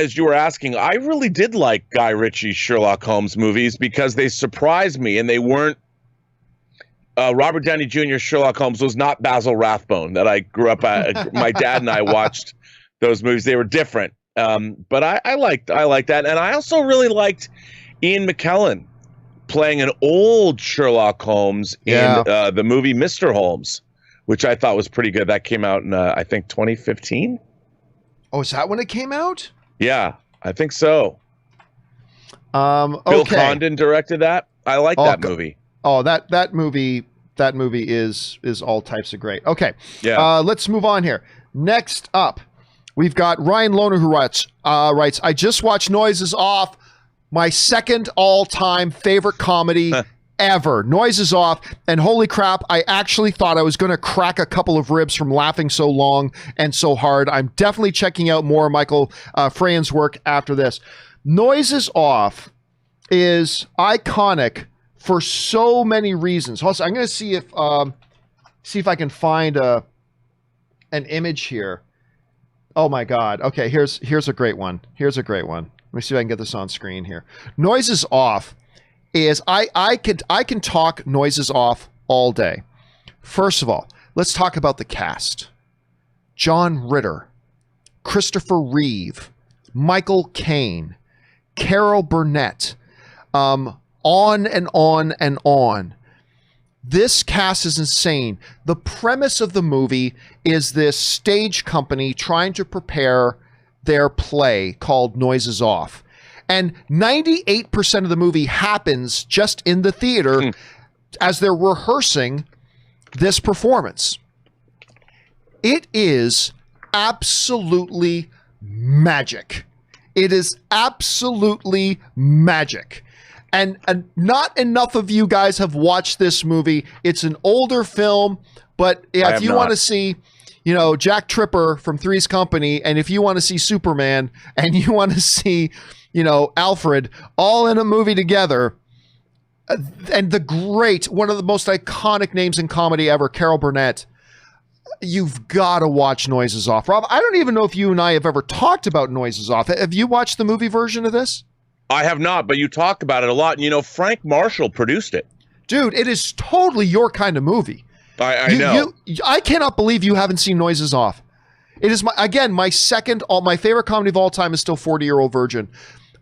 as you were asking, I really did like Guy Ritchie's Sherlock Holmes movies because they surprised me, and they weren't. Robert Downey Jr.'s Sherlock Holmes was not Basil Rathbone that I grew up at. My dad and I watched those movies. They were different. But I liked that. And I also really liked Ian McKellen playing an old Sherlock Holmes in the movie Mr. Holmes, which I thought was pretty good. That came out in, I think, 2015. Oh, is that when it came out? Yeah, I think so. Okay. Bill Condon directed that. I like that movie. Oh, that movie is all types of great. Okay. Yeah. Let's move on here. Next up, we've got Ryan Lohner who writes, I just watched Noises Off, my second all-time favorite comedy ever. Noises Off, and holy crap, I actually thought I was going to crack a couple of ribs from laughing so long and so hard. I'm definitely checking out more Michael Frayan's work after this. Noises Off is iconic for so many reasons. Also, I'm going to see if I can find an image here. Oh my God. Okay, here's a great one. Let me see if I can get this on screen here. Noises Off is I can talk Noises Off all day. First of all, let's talk about the cast. John Ritter, Christopher Reeve, Michael Caine, Carol Burnett, on and on and on. This cast is insane. The premise of the movie is this stage company trying to prepare their play called Noises Off. And 98% of the movie happens just in the theater as they're rehearsing this performance. It is absolutely magic. It is absolutely magic. And not enough of you guys have watched this movie. It's an older film, but if you want to see, Jack Tripper from Three's Company, and if you want to see Superman, and you want to see, Alfred, all in a movie together, and one of the most iconic names in comedy ever, Carol Burnett, you've got to watch Noises Off. Rob, I don't even know if you and I have ever talked about Noises Off. Have you watched the movie version of this? I have not, but you talk about it a lot. And, Frank Marshall produced it. Dude, it is totally your kind of movie. I know. I cannot believe you haven't seen Noises Off. It is, my favorite comedy of all time is still 40-Year-Old Virgin.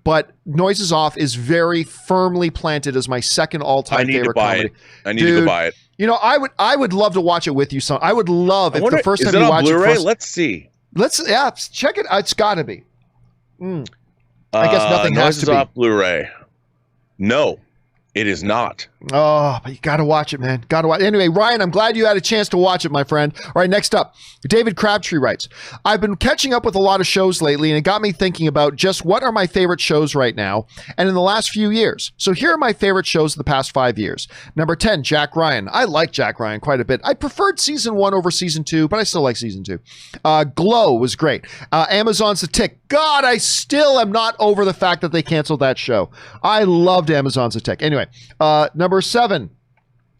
But Noises Off is very firmly planted as my second all-time favorite comedy. I need to go buy it. I would love to watch it with you. I would love if the first time you watch Blu-ray? it. Let's see. Check it. It's got to be. I guess nothing has to be. Noises Off Blu-ray. No, it is not. Oh, but you got to watch it, man. Got to watch. Anyway, Ryan, I'm glad you had a chance to watch it, my friend. All right, next up, David Crabtree writes, I've been catching up with a lot of shows lately, and it got me thinking about just what are my favorite shows right now and in the last few years. So here are my favorite shows of the past 5 years. Number 10, Jack Ryan. I like Jack Ryan quite a bit. I preferred season 1 over season 2, but I still like season 2. Glow was great. Amazon's The Tick. God, I still am not over the fact that they canceled that show. I loved Amazon's The Tick. Anyway, number 7,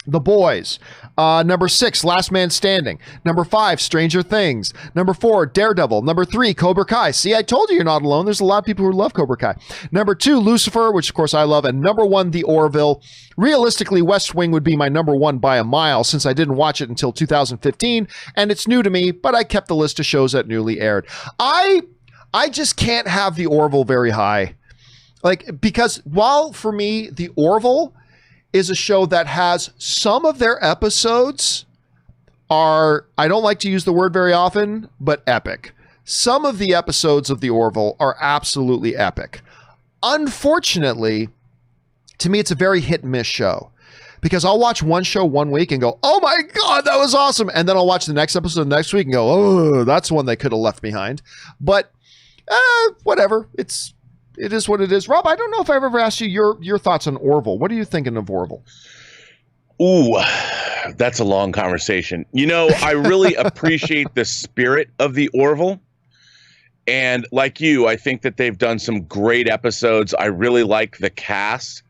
The Boys. Number 6, Last Man Standing. Number 5, Stranger Things. Number 4, Daredevil. Number 3, Cobra Kai. See, I told you you're not alone. There's a lot of people who love Cobra Kai. Number 2, Lucifer, which of course I love. And number 1, The Orville. Realistically, West Wing would be my number 1 by a mile since I didn't watch it until 2015. And it's new to me, but I kept the list of shows that newly aired. I just can't have The Orville very high. Because while for me, The Orville is a show that has some of their episodes are, I don't like to use the word very often, but epic. Some of the episodes of The Orville are absolutely epic. Unfortunately, to me, it's a very hit and miss show. Because I'll watch one show one week and go, oh my God, that was awesome. And then I'll watch the next episode next week and go, oh, that's one they could have left behind. But whatever. It is what it is. Rob, I don't know if I've ever asked you your thoughts on Orville. What are you thinking of Orville? Ooh, that's a long conversation. I really appreciate the spirit of The Orville. And like you, I think that they've done some great episodes. I really like the cast.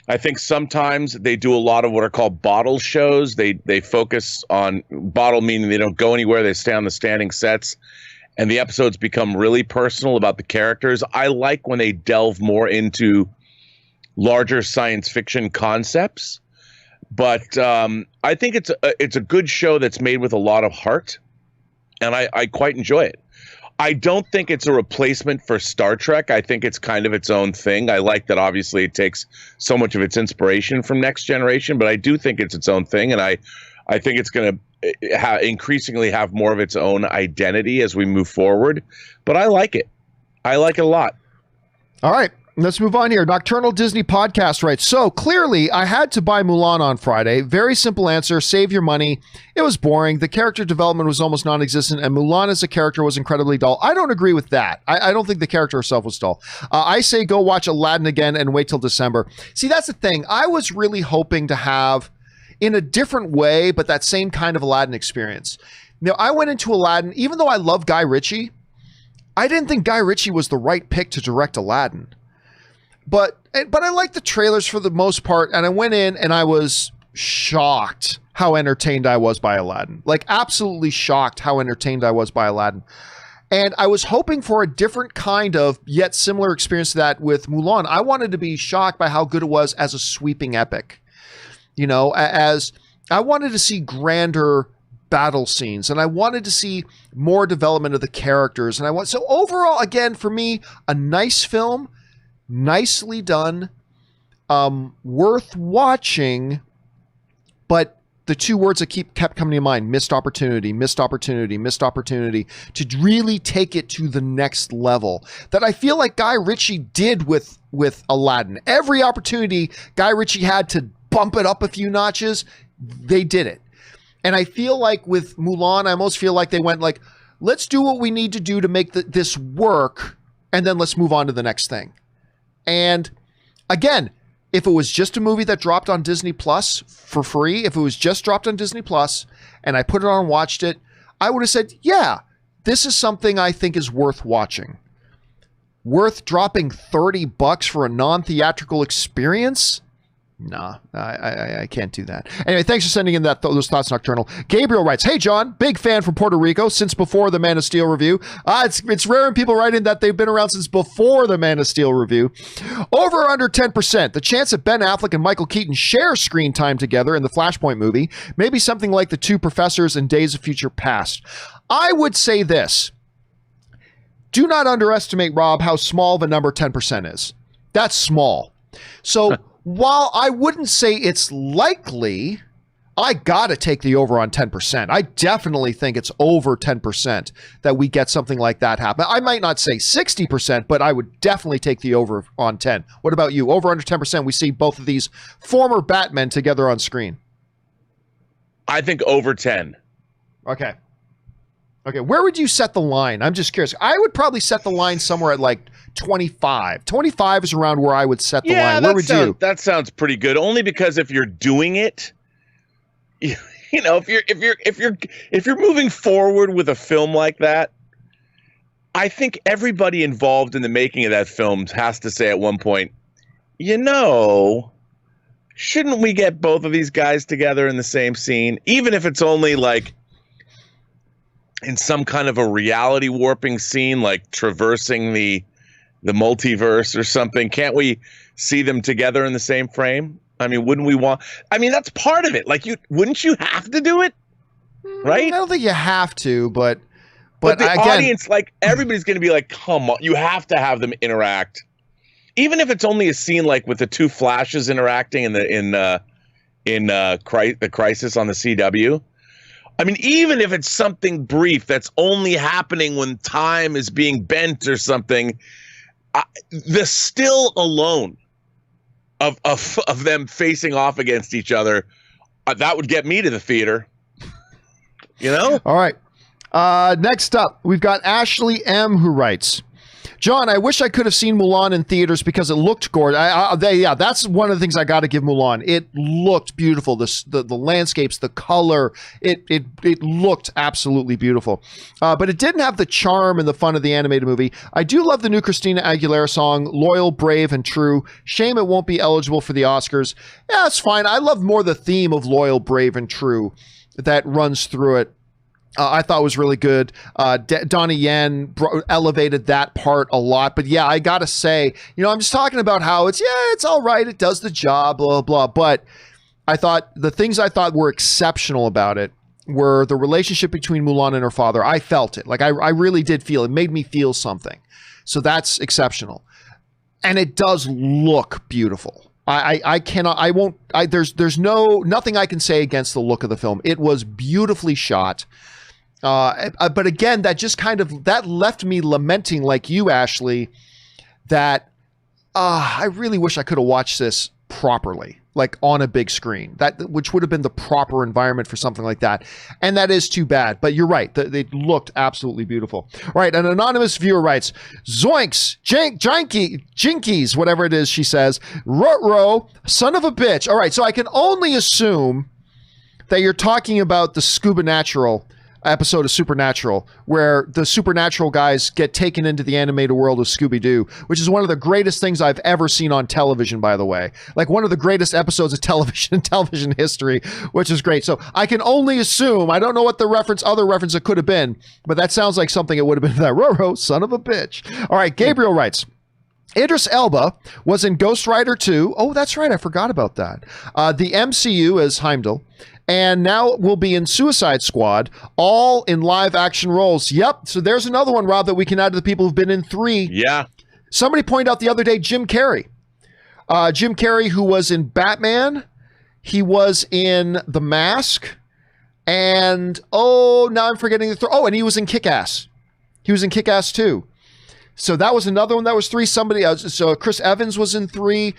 I think sometimes they do a lot of what are called bottle shows. They focus on bottle, meaning they don't go anywhere. They stay on the standing sets. And the episodes become really personal about the characters. I like when they delve more into larger science fiction concepts. But I think it's a good show that's made with a lot of heart. And I quite enjoy it. I don't think it's a replacement for Star Trek. I think it's kind of its own thing. I like that obviously it takes so much of its inspiration from Next Generation. But I do think it's its own thing. And I think it's going to increasingly have more of its own identity as we move forward, but I like it. I like it a lot. All right, let's move on here. Nocturnal Disney Podcast writes, so clearly I had to buy Mulan on Friday. Very simple answer, save your money. It was boring. The character development was almost non-existent, and Mulan as a character was incredibly dull. I don't agree with that. I don't think the character herself was dull. I say go watch Aladdin again and wait till December. See, that's the thing. I was really hoping to have, in a different way, but that same kind of Aladdin experience. Now, I went into Aladdin, even though I love Guy Ritchie, I didn't think Guy Ritchie was the right pick to direct Aladdin. But I liked the trailers for the most part, and I went in and I was shocked how entertained I was by Aladdin. Like, absolutely shocked how entertained I was by Aladdin. And I was hoping for a different kind of, yet similar experience to that with Mulan. I wanted to be shocked by how good it was as a sweeping epic. As I wanted to see grander battle scenes, and I wanted to see more development of the characters. And so overall, again, for me, a nice film, nicely done, worth watching. But the two words that kept coming to mind: missed opportunity, missed opportunity, missed opportunity, to really take it to the next level that I feel like Guy Ritchie did with Aladdin. Every opportunity Guy Ritchie had to bump it up a few notches, they did it. And I feel like with Mulan, I almost feel like they went like, let's do what we need to do to make this work, and then let's move on to the next thing. And again, if it was just a movie that dropped on Disney Plus for free, if it was just dropped on Disney Plus and I put it on and watched it, I would have said, yeah, this is something I think is worth watching. Worth dropping $30 for a non-theatrical experience? Nah, I can't do that. Anyway, thanks for sending in those thoughts, Nocturnal. Gabriel writes, hey, John, big fan from Puerto Rico since before the Man of Steel review. It's rare when people write in that they've been around since before the Man of Steel review. Over or under 10%, the chance that Ben Affleck and Michael Keaton share screen time together in the Flashpoint movie, maybe something like the two professors in Days of Future Past. I would say this. Do not underestimate, Rob, how small the number 10% is. That's small. So while I wouldn't say it's likely, I got to take the over on 10%. I definitely think it's over 10% that we get something like that happen. I might not say 60%, but I would definitely take the over on 10. What about you? Over under 10%, we see both of these former Batmen together on screen. I think over 10. Okay. Okay, where would you set the line? I'm just curious. I would probably set the line somewhere at like 25. 25 is around where I would set the line. Where would you? That sounds pretty good. Only because if you're doing it, you know, if you're moving forward with a film like that, I think everybody involved in the making of that film has to say at one point, you know, shouldn't we get both of these guys together in the same scene, even if it's only like in some kind of a reality warping scene, like traversing the multiverse or something? Can't we see them together in the same frame? I mean, wouldn't we want? I mean, that's part of it. Like, wouldn't you have to do it? Right? I don't think you have to, but the again, audience, like, everybody's going to be like, come on, you have to have them interact, even if it's only a scene like with the two Flashes interacting in the Crisis on the CW. I mean, even if it's something brief that's only happening when time is being bent or something, the still alone of them facing off against each other, that would get me to the theater. You know? All right. Next up, we've got Ashley M. who writes, John, I wish I could have seen Mulan in theaters because it looked gorgeous. That's one of the things I got to give Mulan. It looked beautiful. The landscapes, the color, it looked absolutely beautiful. But it didn't have the charm and the fun of the animated movie. I do love the new Christina Aguilera song, Loyal, Brave, and True. Shame it won't be eligible for the Oscars. Yeah, it's fine. I love more the theme of Loyal, Brave, and True that runs through it. I thought was really good. Donnie Yen elevated that part a lot. But yeah, I got to say, you know, I'm just talking about how it's all right. It does the job, blah, blah, blah. But I thought the things I thought were exceptional about it were the relationship between Mulan and her father. I felt it. Like I really did feel it. Made me feel something. So that's exceptional. And it does look beautiful. There's nothing I can say against the look of the film. It was beautifully shot. But again, that just that left me lamenting, like you, Ashley, that I really wish I could have watched this properly, like on a big screen, which would have been the proper environment for something like that. And that is too bad. But you're right. They looked absolutely beautiful. All right. An anonymous viewer writes, Zoinks, Jinkies, whatever it is she says, Ruh-roh, son of a bitch. All right. So I can only assume that you're talking about the Scuba Natural episode of Supernatural, where the Supernatural guys get taken into the animated world of Scooby-Doo, which is one of the greatest things I've ever seen on television, by the way. Like one of the greatest episodes of television history, which is great. So I can only assume, I don't know what the other reference it could have been, but that sounds like something it would have been that Roro, son of a bitch. All right, Gabriel writes, Idris Elba was in Ghost Rider 2. Oh, that's right. I forgot about that. The MCU as Heimdall. And now we'll be in Suicide Squad, all in live action roles. Yep. So there's another one, Rob, that we can add to the people who've been in 3. Yeah. Somebody pointed out the other day, Jim Carrey. Jim Carrey, who was in Batman. He was in The Mask. And, now I'm forgetting and he was in Kick-Ass. He was in Kick-Ass 2. So that was another one that was 3. Somebody else. So Chris Evans was in 3.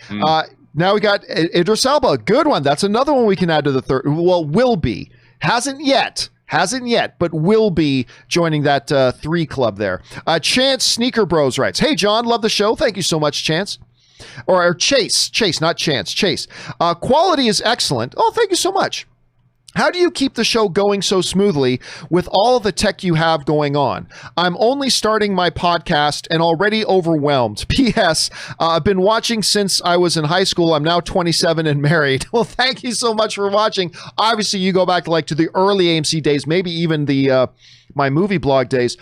Now we got Idris Elba. Good one. That's another one we can add to the third. Well, will be. Hasn't yet. Hasn't yet, but will be joining that 3 club there. Chance Sneaker Bros writes, "Hey, John, love the show. Thank you so much, Chance." Or Chase, not Chance, Chase. "Quality is excellent." Oh, thank you so much. "How do you keep the show going so smoothly with all the tech you have going on? I'm only starting my podcast and already overwhelmed. P.S. I've been watching since I was in high school. I'm now 27 and married." Well, thank you so much for watching. Obviously, you go back to the early AMC days, maybe even the my movie blog days.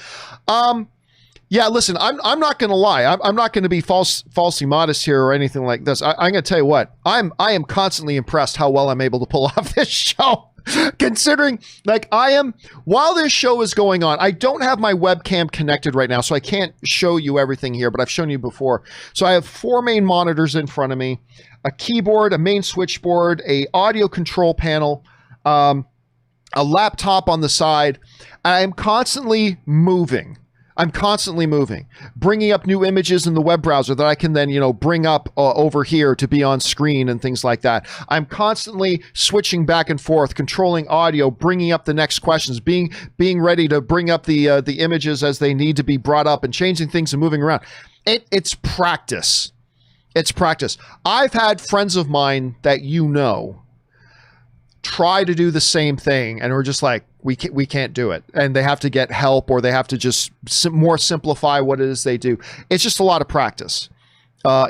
Yeah, listen, I'm not going to lie. I'm not going to be falsely modest here or anything like this. I'm going to tell you what. I am constantly impressed how well I'm able to pull off this show. Considering, while this show is going on, I don't have my webcam connected right now, so I can't show you everything here, but I've shown you before. So I have 4 main monitors in front of me, a keyboard, a main switchboard, a audio control panel, a laptop on the side. I'm constantly moving. Bringing up new images in the web browser that I can then, bring up over here to be on screen and things like that. I'm constantly switching back and forth, controlling audio, bringing up the next questions, being ready to bring up the images as they need to be brought up and changing things and moving around. It's practice. It's practice. I've had friends of mine that try to do the same thing, and we're just like, we can't do it, and they have to get help, or they have to just more simplify what it is they do. It's just a lot of practice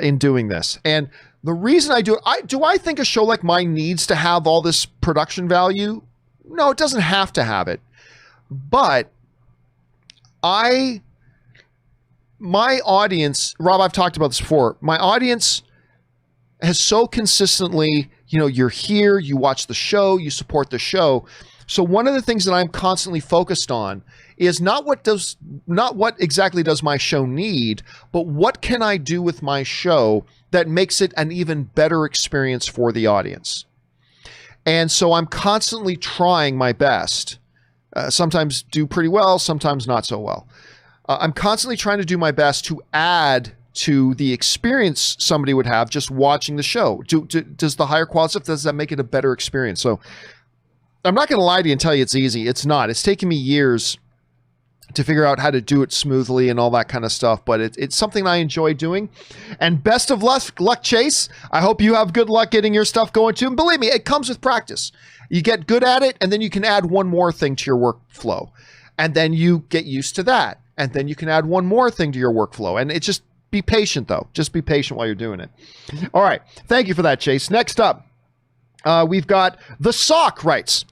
in doing this. And the reason I do it, I think a show like mine needs to have all this production value? No, it doesn't have to have it. But my audience, Rob, I've talked about this before. My audience has so consistently, you're here, you watch the show, you support the show. So one of the things that I'm constantly focused on is not what exactly does my show need, but what can I do with my show that makes it an even better experience for the audience. And so I'm constantly trying my best. Sometimes do pretty well, sometimes not so well. I'm constantly trying to do my best to add to the experience somebody would have just watching the show. Does the higher quality stuff, does that make it a better experience? So I'm not going to lie to you and tell you it's easy. It's not. It's taken me years to figure out how to do it smoothly and all that kind of stuff, but it's something I enjoy doing. And best of luck, Chase. I hope you have good luck getting your stuff going too. And believe me, it comes with practice. You get good at it, and then you can add one more thing to your workflow. And then you get used to that. And then you can add one more thing to your workflow. And it's just, be patient, though. Just be patient while you're doing it. All right. Thank you for that, Chase. Next up, we've got The Sock writes,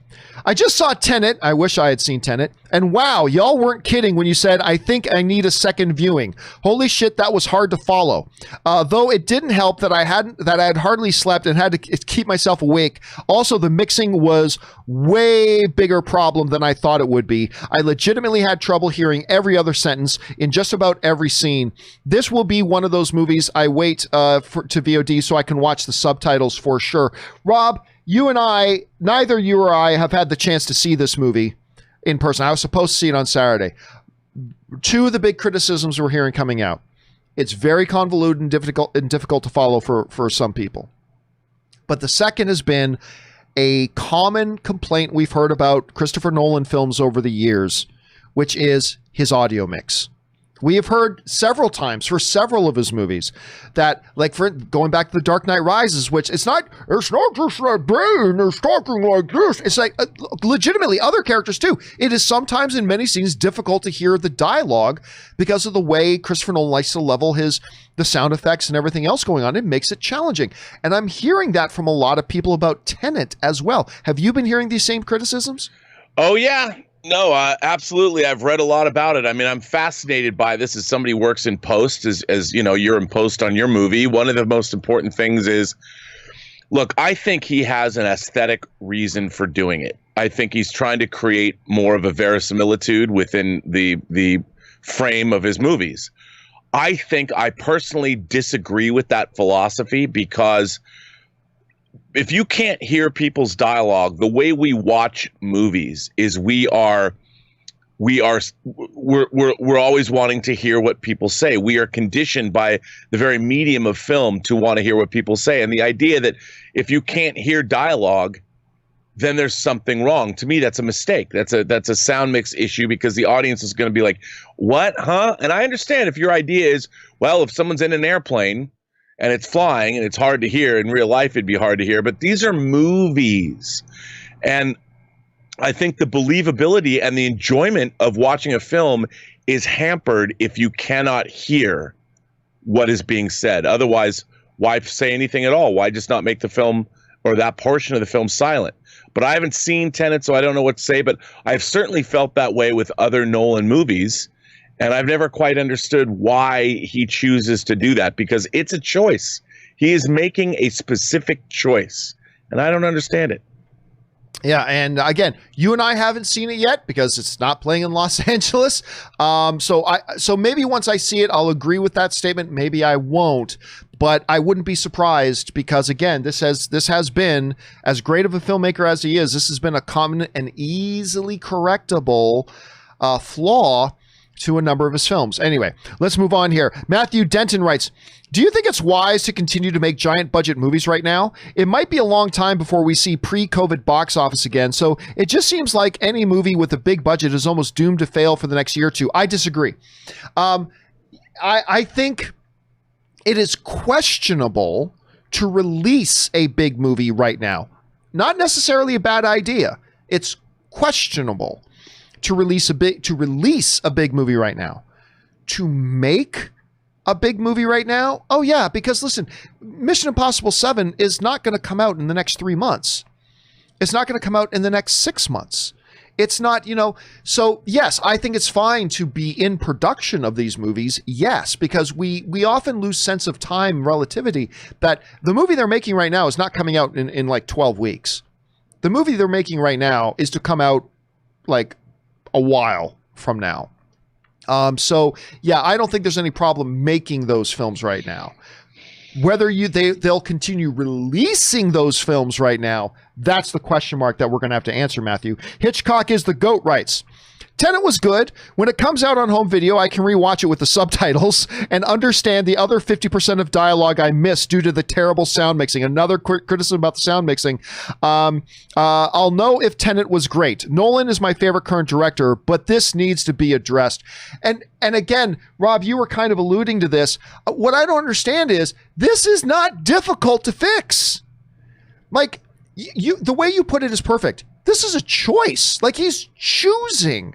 "I just saw Tenet. I wish I had seen Tenet. And wow, y'all weren't kidding when you said, I think I need a second viewing. Holy shit, that was hard to follow. Though it didn't help that I had hardly slept and had to keep myself awake. Also, the mixing was way bigger problem than I thought it would be. I legitimately had trouble hearing every other sentence in just about every scene. This will be one of those movies I wait to VOD so I can watch the subtitles for sure." Rob, you and I, neither you or I have had the chance to see this movie in person. I was supposed to see it on Saturday. 2 of the big criticisms we're hearing coming out. It's very convoluted and difficult to follow for some people. But the second has been a common complaint we've heard about Christopher Nolan films over the years, which is his audio mix. We have heard several times for several of his movies that, for going back to The Dark Knight Rises, which it's not just that Bane is talking like this. It's legitimately other characters too. It is sometimes in many scenes difficult to hear the dialogue because of the way Christopher Nolan likes to level the sound effects and everything else going on. It makes it challenging. And I'm hearing that from a lot of people about Tenet as well. Have you been hearing these same criticisms? Oh, yeah. No, absolutely. I've read a lot about it. I mean, I'm fascinated by this as somebody who works in post, as you're in post on your movie. One of the most important things is, look, I think he has an aesthetic reason for doing it. I think he's trying to create more of a verisimilitude within the frame of his movies. I personally disagree with that philosophy because if you can't hear people's dialogue, the way we watch movies is we're always wanting to hear what people say. We are conditioned by the very medium of film to want to hear what people say. And the idea that if you can't hear dialogue, then there's something wrong. To me, that's a mistake. That's a sound mix issue, because the audience is going to be like, what, huh? And I understand if your idea is, well, if someone's in an airplane and it's flying and it's hard to hear, in real life it'd be hard to hear, but these are movies. And I think the believability and the enjoyment of watching a film is hampered if you cannot hear what is being said. Otherwise, why say anything at all? Why just not make the film or that portion of the film silent? But I haven't seen Tenet, so I don't know what to say, but I've certainly felt that way with other Nolan movies, and I've never quite understood why he chooses to do that, because it's a choice. He is making a specific choice, and I don't understand it. Yeah, and again, you and I haven't seen it yet because it's not playing in Los Angeles. So maybe once I see it, I'll agree with that statement. Maybe I won't, but I wouldn't be surprised, because again, this has been, as great of a filmmaker as he is, this has been a common and easily correctable flaw to a number of his films. Anyway, let's move on here. Matthew Denton writes, do you think it's wise to continue to make giant budget movies right now? It might be a long time before we see pre-COVID box office again, so it just seems like any movie with a big budget is almost doomed to fail for the next year or two. I disagree. I think it is questionable to release a big movie right now. Not necessarily a bad idea. It's questionable to release a big movie right now. To make a big movie right now? Oh yeah, because listen, Mission Impossible 7 is not going to come out in the next 3 months. It's not going to come out in the next 6 months. It's not, so yes, I think it's fine to be in production of these movies. Yes, because we often lose sense of time relativity, that the movie they're making right now is not coming out in like 12 weeks. The movie they're making right now is to come out like a while from now. So yeah, I don't think there's any problem making those films right now. Whether they'll continue releasing those films right now, that's the question mark that we're going to have to answer, Matthew. Hitchcock is the GOAT writes, Tenet was good. When it comes out on home video, I can rewatch it with the subtitles and understand the other 50% of dialogue I missed due to the terrible sound mixing. Another criticism about the sound mixing. I'll know if Tenet was great. Nolan is my favorite current director, but this needs to be addressed. And again, Rob, you were kind of alluding to this. What I don't understand is this is not difficult to fix. Like, the way you put it is perfect. This is a choice. Like, he's choosing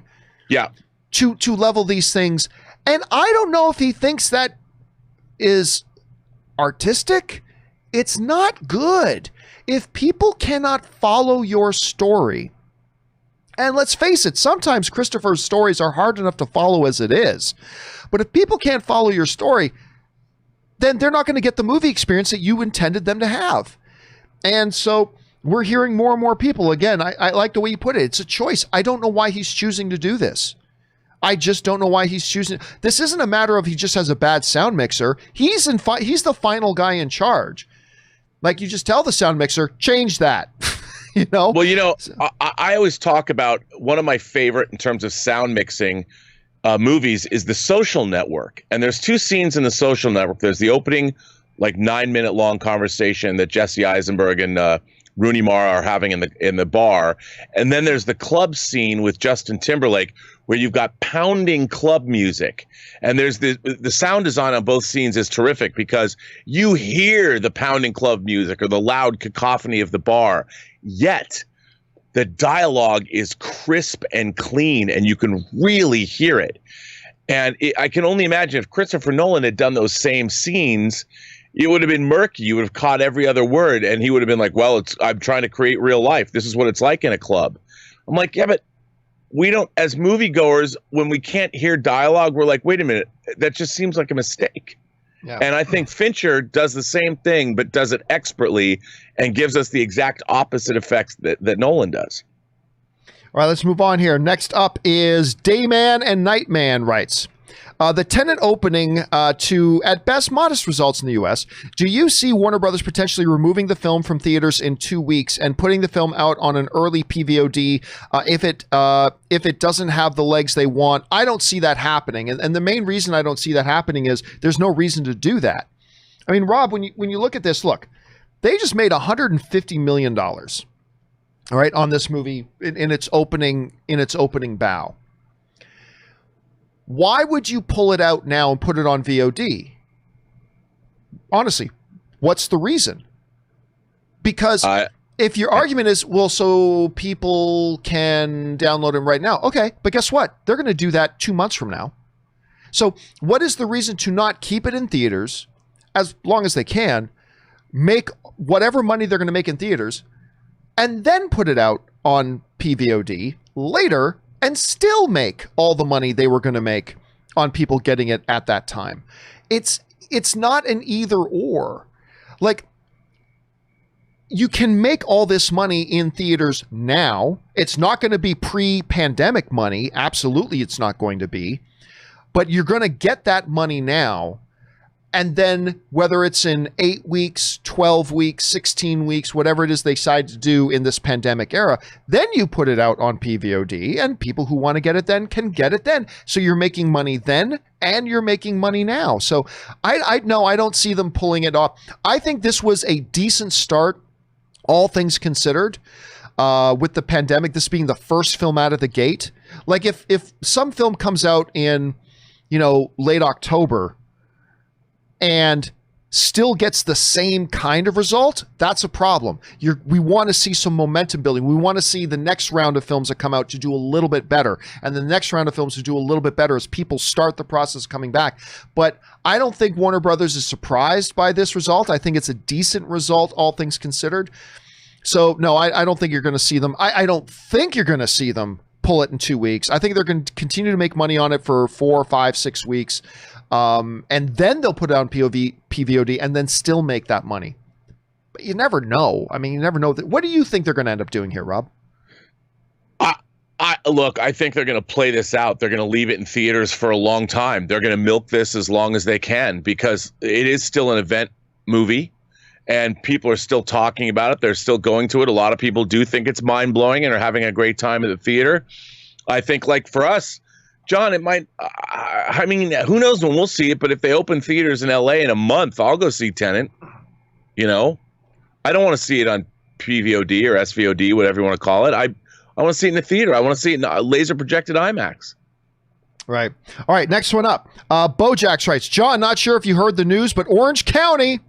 to level these things. And I don't know if he thinks that is artistic. It's not good. If people cannot follow your story, and let's face it, sometimes Christopher's stories are hard enough to follow as it is. But if people can't follow your story, then they're not going to get the movie experience that you intended them to have. And so we're hearing more and more people. Again, I like the way you put it. It's a choice. I don't know why he's choosing to do this. I just don't know why he's choosing. This isn't a matter of he just has a bad sound mixer. He's the final guy in charge. Like, you just tell the sound mixer, change that. Well, I always talk about one of my favorite in terms of sound mixing movies is The Social Network. And there's two scenes in The Social Network. There's the opening, like 9-minute long conversation that Jesse Eisenberg and Rooney Mara are having in the bar, and then there's the club scene with Justin Timberlake where you've got pounding club music, and there's the sound design on both scenes is terrific because you hear the pounding club music or the loud cacophony of the bar, yet the dialogue is crisp and clean, and you can really hear it. And I can only imagine if Christopher Nolan had done those same scenes, it would have been murky. You would have caught every other word, and he would have been like, well, I'm trying to create real life. This is what it's like in a club. I'm like, yeah, but we don't, as moviegoers, when we can't hear dialogue, we're like, wait a minute, that just seems like a mistake. Yeah. And I think Fincher does the same thing, but does it expertly and gives us the exact opposite effects that Nolan does. All right, let's move on here. Next up is Dayman and Nightman writes, the Tenet opening to, at best, modest results in the U.S. Do you see Warner Brothers potentially removing the film from theaters in 2 weeks and putting the film out on an early PVOD if it doesn't have the legs they want? I don't see that happening, and the main reason I don't see that happening is there's no reason to do that. I mean, Rob, when you look at this, look, they just made $150 million. all right, on this movie in its opening bow. Why would you pull it out now and put it on VOD? Honestly, what's the reason? Because if your argument is, well, so people can download them right now. Okay, but guess what? They're going to do that 2 months from now. So what is the reason to not keep it in theaters as long as they can, make whatever money they're going to make in theaters, and then put it out on PVOD later and still make all the money they were going to make on people getting it at that time? It's not an either or. Like, you can make all this money in theaters now. It's not going to be pre-pandemic money. Absolutely, it's not going to be. But you're going to get that money now. And then whether it's in 8 weeks, 12 weeks, 16 weeks, whatever it is they decide to do in this pandemic era, then you put it out on PVOD, and people who want to get it then can get it then. So you're making money then, and you're making money now. So I don't see them pulling it off. I think this was a decent start, all things considered, with the pandemic, this being the first film out of the gate. Like if some film comes out in, late October and still gets the same kind of result, that's a problem. We want to see some momentum building. We want to see the next round of films that come out to do a little bit better, and the next round of films to do a little bit better as people start the process of coming back. But I don't think Warner Brothers is surprised by this result. I think it's a decent result, all things considered. So no, I don't think you're going to see them. I don't think you're going to see them pull it in 2 weeks. I think they're going to continue to make money on it for 4, 5, 6 weeks. And then they'll put it on PVOD and then still make that money. But you never know. I mean, you never know. What do you think they're going to end up doing here, Rob? Look, I think they're going to play this out. They're going to leave it in theaters for a long time. They're going to milk this as long as they can, because it is still an event movie and people are still talking about it. They're still going to it. A lot of people do think it's mind-blowing and are having a great time at the theater. I think, like for us, John, it might, I mean, who knows when we'll see it, but if they open theaters in LA in a month, I'll go see Tenet. I don't want to see it on PVOD or SVOD, whatever you want to call it. I want to see it in the theater. I want to see it in a laser projected IMAX. Right. All right, next one up. Bojax writes, John, not sure if you heard the news, but Orange County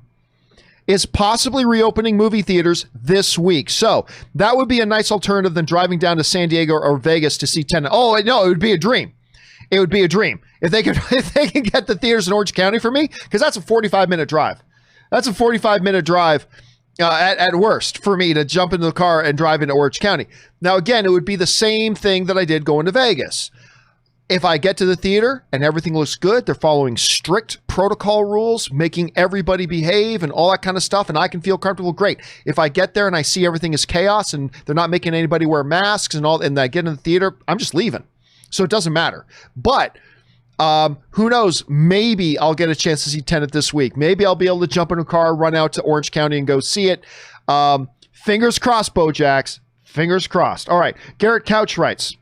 is possibly reopening movie theaters this week. So that would be a nice alternative than driving down to San Diego or Vegas to see Tenet. Oh, no, it would be a dream. It would be a dream if they can get the theaters in Orange County for me, because that's a 45-minute drive. That's a 45-minute drive at worst for me to jump into the car and drive into Orange County. Now, again, it would be the same thing that I did going to Vegas. If I get to the theater and everything looks good, they're following strict protocol rules, making everybody behave and all that kind of stuff, and I can feel comfortable, great. If I get there and I see everything is chaos and they're not making anybody wear masks and all, and I get in the theater, I'm just leaving. So it doesn't matter. But who knows? Maybe I'll get a chance to see Tenet this week. Maybe I'll be able to jump in a car, run out to Orange County and go see it. Fingers crossed, Bojax. Fingers crossed. All right. Garrett Couch writes,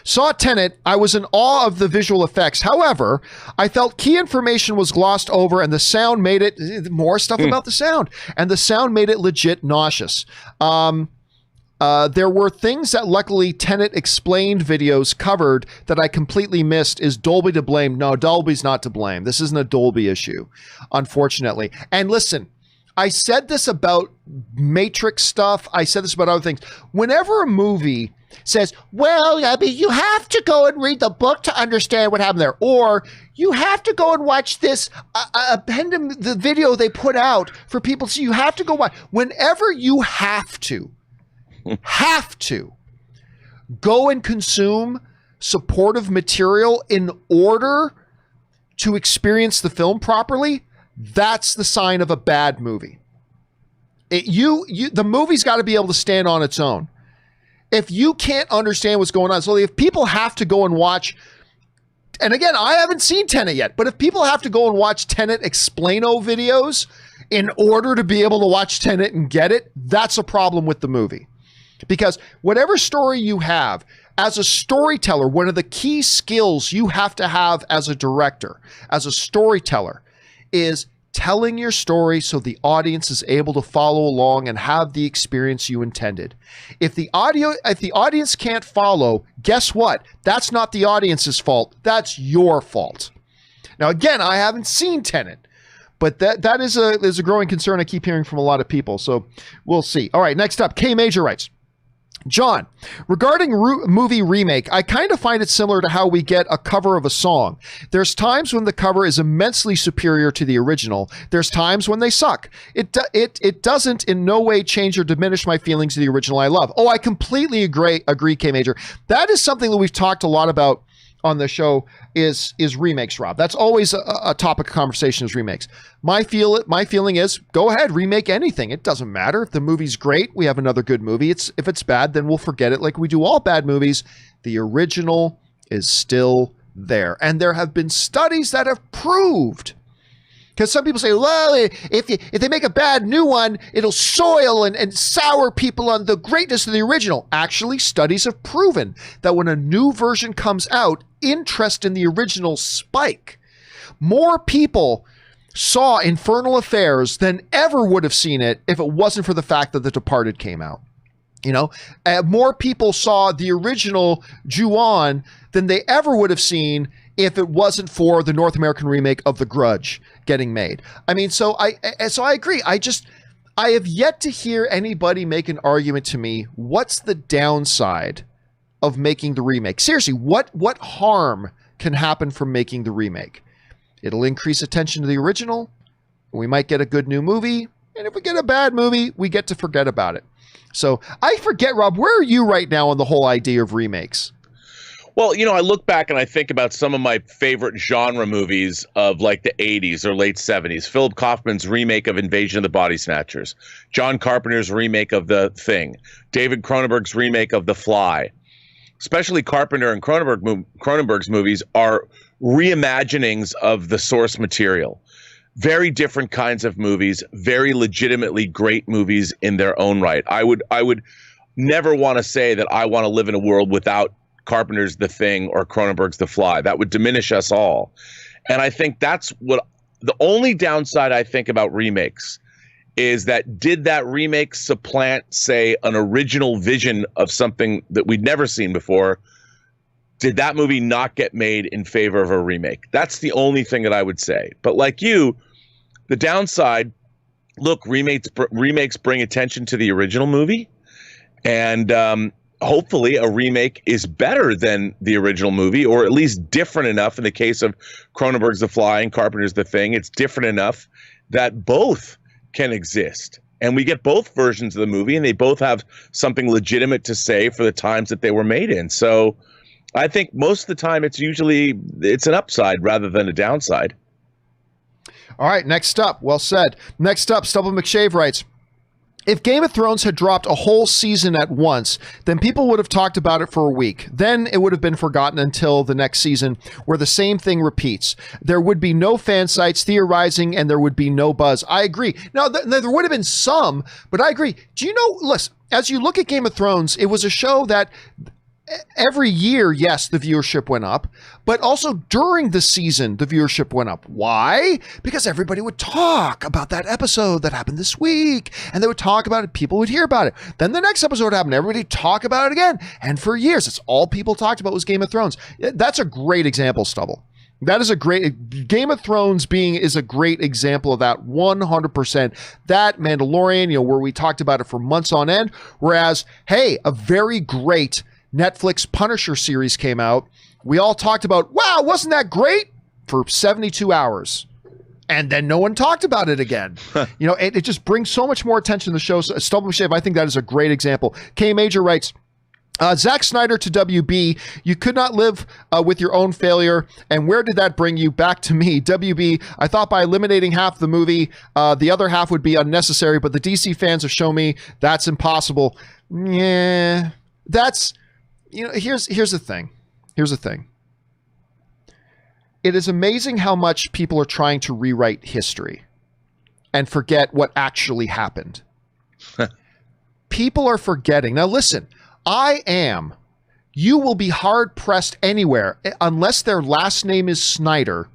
saw Tenet. I was in awe of the visual effects. However, I felt key information was glossed over and the sound made it, more stuff about the sound, and the sound made it legit nauseous. There were things that luckily Tenet Explained videos covered that I completely missed. Is Dolby to blame? No, Dolby's not to blame. This isn't a Dolby issue, unfortunately. And listen, I said this about Matrix stuff. I said this about other things. Whenever a movie says, well, I mean, you have to go and read the book to understand what happened there, or you have to go and watch this appendum, the video they put out for people to see, you have to go watch. Whenever you have to go and consume supportive material in order to experience the film properly, that's the sign of a bad movie. The movie's got to be able to stand on its own. If you can't understand what's going on, so if people have to go and watch, and again, I haven't seen Tenet yet, but if people have to go and watch Tenet Explaino videos in order to be able to watch Tenet and get it, that's a problem with the movie. Because whatever story you have, as a storyteller, one of the key skills you have to have as a director, as a storyteller, is telling your story so the audience is able to follow along and have the experience you intended. If the audience can't follow, guess what? That's not the audience's fault. That's your fault. Now, again, I haven't seen Tenet, but that is a growing concern I keep hearing from a lot of people. So we'll see. All right, next up, K Major writes, John, regarding movie remake, I kind of find it similar to how we get a cover of a song. There's times when the cover is immensely superior to the original. There's times when they suck. It doesn't in no way change or diminish my feelings of the original I love. Oh, I completely agree, K Major. That is something that we've talked a lot about on the show is remakes, Rob. That's always a topic of conversation is remakes. My feeling is go ahead, remake anything. It doesn't matter. If the movie's great, we have another good movie. If it's bad, then we'll forget it like we do all bad movies. The original is still there. And there have been studies that have proved, because some people say, well, if they make a bad new one, it'll soil and sour people on the greatness of the original. Actually, studies have proven that when a new version comes out, interest in the original spike. More people saw Infernal Affairs than ever would have seen it if it wasn't for the fact that The Departed came out. You know, more people saw the original Ju-On than they ever would have seen if it wasn't for the North American remake of The Grudge getting made. I mean, so I agree. I have yet to hear anybody make an argument to me, what's the downside of making the remake? Seriously, what harm can happen from making the remake? It'll increase attention to the original. We might get a good new movie. And if we get a bad movie, we get to forget about it. So I forget, Rob, where are you right now on the whole idea of remakes? Well, you know, I look back and I think about some of my favorite genre movies of like the 80s or late 70s. Philip Kaufman's remake of Invasion of the Body Snatchers. John Carpenter's remake of The Thing. David Cronenberg's remake of The Fly. Especially Carpenter and Cronenberg's movies are reimaginings of the source material. Very different kinds of movies, very legitimately great movies in their own right. I would never want to say that I want to live in a world without Carpenter's The Thing or Cronenberg's The Fly. That would diminish us all. And I think that's what the only downside I think about remakes is that did that remake supplant, say, an original vision of something that we'd never seen before? Did that movie not get made in favor of a remake? That's the only thing that I would say. But like you, the downside, look, remakes bring attention to the original movie. And hopefully a remake is better than the original movie, or at least different enough. In the case of Cronenberg's The Fly and Carpenter's The Thing, it's different enough that both can exist. And we get both versions of the movie, and they both have something legitimate to say for the times that they were made in. So I think most of the time it's an upside rather than a downside. All right, next up, well said. Next up, Stubble McShave writes, if Game of Thrones had dropped a whole season at once, then people would have talked about it for a week. Then it would have been forgotten until the next season, where the same thing repeats. There would be no fan sites theorizing, and there would be no buzz. I agree. Now, there would have been some, but I agree. Do you know, listen, as you look at Game of Thrones, it was a show that every year, yes, the viewership went up, but also during the season, the viewership went up. Why? Because everybody would talk about that episode that happened this week, and they would talk about it. People would hear about it. Then the next episode happened. Everybody would talk about it again. And for years, it's all people talked about was Game of Thrones. That's a great example, Stubble. That is a great, Game of Thrones is a great example of that 100%. That Mandalorian, where we talked about it for months on end, whereas, hey, a very great Netflix Punisher series came out. We all talked about, wow, wasn't that great? For 72 hours. And then no one talked about it again. It just brings so much more attention to the show. So, Stubble Shave, I think that is a great example. K Major writes, Zack Snyder to WB, you could not live with your own failure. And where did that bring you? Back to me. WB, I thought by eliminating half the movie, the other half would be unnecessary, but the DC fans have shown me that's impossible. Yeah, that's... here's the thing. Here's the thing. It is amazing how much people are trying to rewrite history and forget what actually happened. People are forgetting. Now, listen, you will be hard pressed anywhere, unless their last name is Snyder.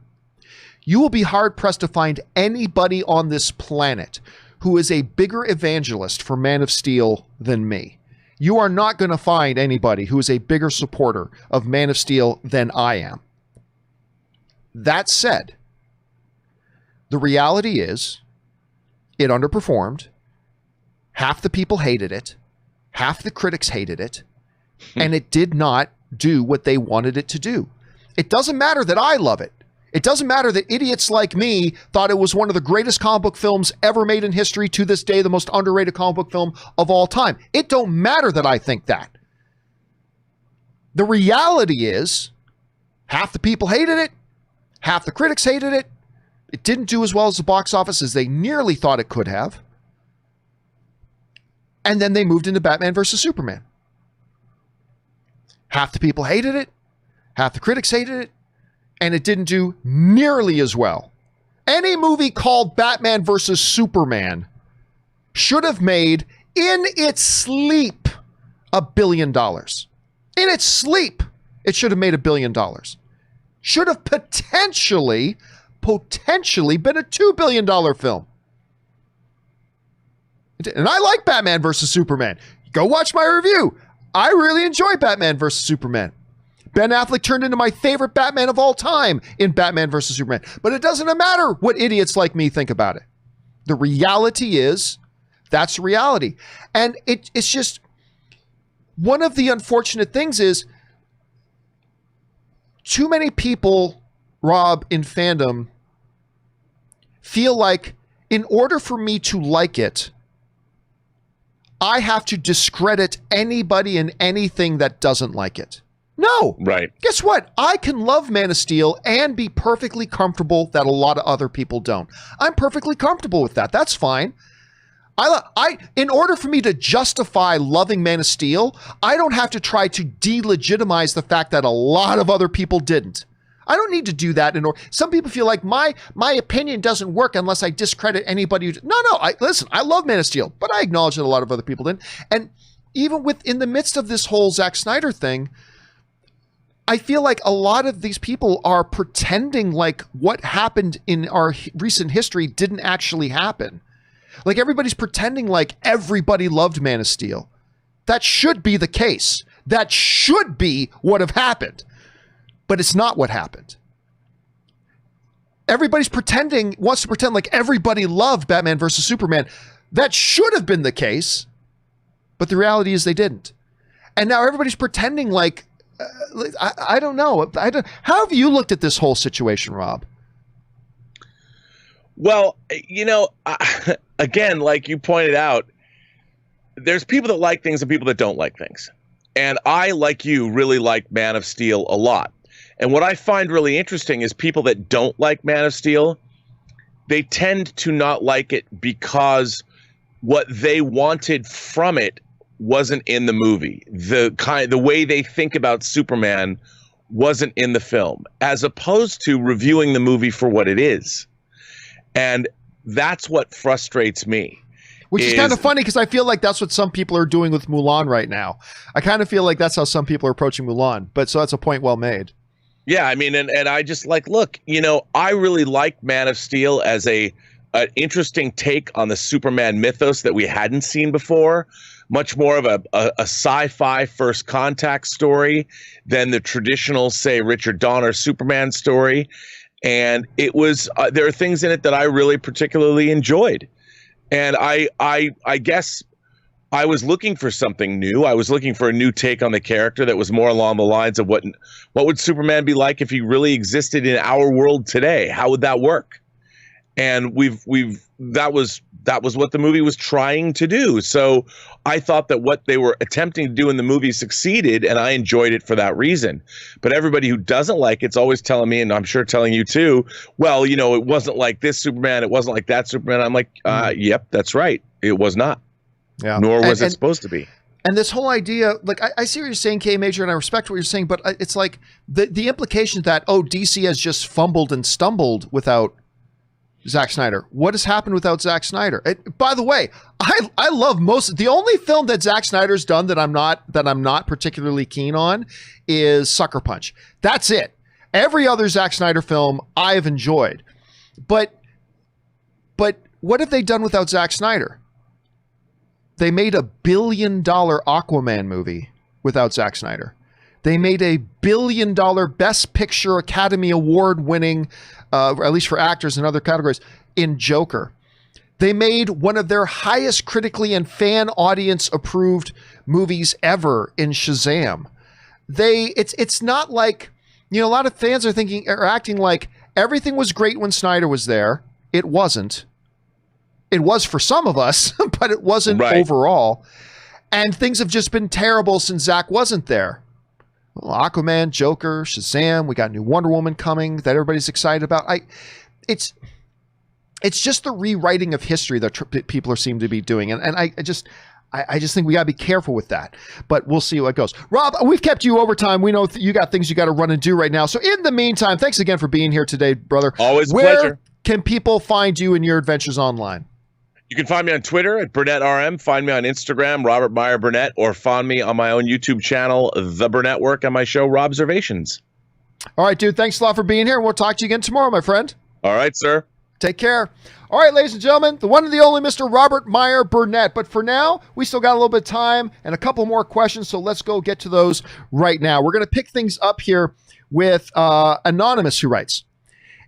You will be hard-pressed to find anybody on this planet who is a bigger evangelist for Man of Steel than me. You are not going to find anybody who is a bigger supporter of Man of Steel than I am. That said, the reality is it underperformed. Half the people hated it. Half the critics hated it. And it did not do what they wanted it to do. It doesn't matter that I love it. It doesn't matter that idiots like me thought it was one of the greatest comic book films ever made in history, to this day, the most underrated comic book film of all time. It don't matter that I think that. The reality is half the people hated it. Half the critics hated it. It didn't do as well as the box office as they nearly thought it could have. And then they moved into Batman versus Superman. Half the people hated it. Half the critics hated it. And it didn't do nearly as well. Any movie called Batman versus Superman should have made, in its sleep, $1 billion. In its sleep, it should have made $1 billion. Should have potentially been a $2 billion film. And I like Batman versus Superman. Go watch my review. I really enjoy Batman versus Superman. Ben Affleck turned into my favorite Batman of all time in Batman versus Superman. But it doesn't matter what idiots like me think about it. The reality is, that's reality. And it's just, one of the unfortunate things is, too many people, Rob, in fandom, feel like in order for me to like it, I have to discredit anybody and anything that doesn't like it. No. Right. Guess what? I can love Man of Steel and be perfectly comfortable that a lot of other people don't. I'm perfectly comfortable with that. That's fine. In order for me to justify loving Man of Steel, I don't have to try to delegitimize the fact that a lot of other people didn't. I don't need to do that. Some people feel like my opinion doesn't work unless I discredit anybody. No. Listen, I love Man of Steel, but I acknowledge that a lot of other people didn't. And even in the midst of this whole Zack Snyder thing, I feel like a lot of these people are pretending like what happened in our recent history didn't actually happen. Like everybody's pretending like everybody loved Man of Steel. That should be the case. That should be what have happened. But it's not what happened. Everybody's wants to pretend like everybody loved Batman versus Superman. That should have been the case. But the reality is they didn't. And now everybody's pretending like, I don't know. How have you looked at this whole situation, Rob? Well, again, like you pointed out, there's people that like things and people that don't like things. And I, like you, really like Man of Steel a lot. And what I find really interesting is people that don't like Man of Steel, they tend to not like it because what they wanted from it wasn't in the movie. The way they think about Superman wasn't in the film, as opposed to reviewing the movie for what it is. And that's what frustrates me. Which is kind of funny because I feel like that's what some people are doing with Mulan right now. I kind of feel like that's how some people are approaching Mulan. But so that's a point well made. Yeah, I mean, and I just look, I really like Man of Steel as an interesting take on the Superman mythos that we hadn't seen before. Much more of a sci-fi first contact story than the traditional, say, Richard Donner Superman story. And it was there are things in it that I really particularly enjoyed. And I guess I was looking for something new. I was looking for a new take on the character that was more along the lines of what would Superman be like if he really existed in our world today? How would that work? And that was what the movie was trying to do. So I thought that what they were attempting to do in the movie succeeded, and I enjoyed it for that reason. But everybody who doesn't like it's always telling me, and I'm sure telling you too, well, it wasn't like this Superman, it wasn't like that Superman. I'm like, yep, that's right. It was not. Yeah. Nor was it supposed to be. And this whole idea, like, I see what you're saying, K Major, and I respect what you're saying, but it's like the implication that, DC has just fumbled and stumbled without Zack Snyder. What has happened without Zack Snyder? By the way, I love the only film that Zack Snyder's done that I'm not particularly keen on is Sucker Punch. That's it. Every other Zack Snyder film I've enjoyed. But what have they done without Zack Snyder? They made $1 billion Aquaman movie without Zack Snyder. They made $1 billion Best Picture Academy Award winning, at least for actors and other categories, in Joker. They made one of their highest critically and fan audience approved movies ever in Shazam. It's not like, a lot of fans are acting like everything was great when Snyder was there. It wasn't. It was for some of us, but it wasn't overall. And things have just been terrible since Zack wasn't there. Well, Aquaman, Joker, Shazam, we got new Wonder Woman coming that everybody's excited about. It's just the rewriting of history that people seem to be doing. And I just think we got to be careful with that. But we'll see how it goes. Rob, we've kept you overtime. We know you got things you got to run and do right now. So in the meantime, thanks again for being here today, brother. Always a pleasure. Where can people find you and your adventures online? You can find me on Twitter at BurnettRM, find me on Instagram, Robert Meyer Burnett, or find me on my own YouTube channel, The Burnett Work, and my show, Robservations. All right, dude. Thanks a lot for being here, and we'll talk to you again tomorrow, my friend. All right, sir. Take care. All right, ladies and gentlemen, the one and the only Mr. Robert Meyer Burnett. But for now, we still got a little bit of time and a couple more questions, so let's go get to those right now. We're going to pick things up here with Anonymous, who writes,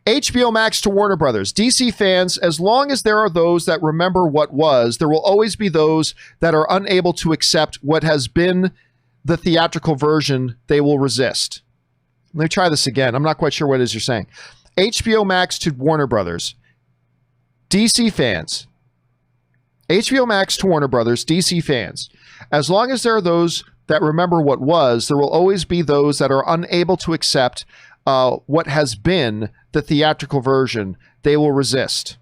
HBO Max to Warner Brothers. DC fans, as long as there are those that remember what was, there will always be those that are unable to accept what has been the theatrical version. They will resist. Let me try this again. I'm not quite sure what it is you're saying. HBO Max to Warner Brothers. DC fans. HBO Max to Warner Brothers. DC fans. As long as there are those that remember what was, there will always be those that are unable to accept what has been the theatrical version. They will resist.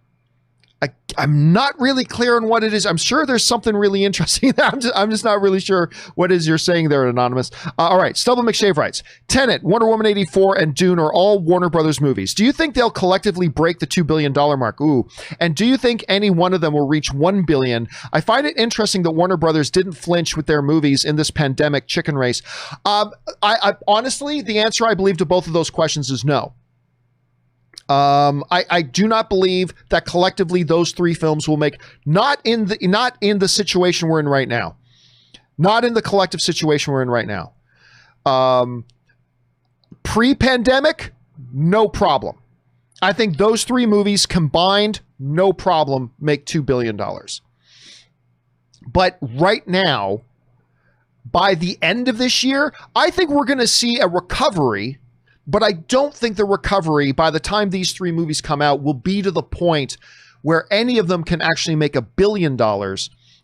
I'm not really clear on what it is. I'm sure there's something really interesting. I'm just not really sure what it is you're saying there, Anonymous. All right. Stubble McShave writes, Tenet, Wonder Woman 84, and Dune are all Warner Brothers movies. Do you think they'll collectively break the $2 billion mark? Ooh. And do you think any one of them will reach $1 billion? I find it interesting that Warner Brothers didn't flinch with their movies in this pandemic chicken race. I honestly, the answer I believe to both of those questions is no. I do not believe that collectively those three films will make, not in the situation we're in right now, not in the collective situation we're in right now. Pre-pandemic, no problem. I think those three movies combined, no problem, make $2 billion. But right now, by the end of this year, I think we're going to see a recovery. But I don't think the recovery by the time these three movies come out will be to the point where any of them can actually make $1 billion,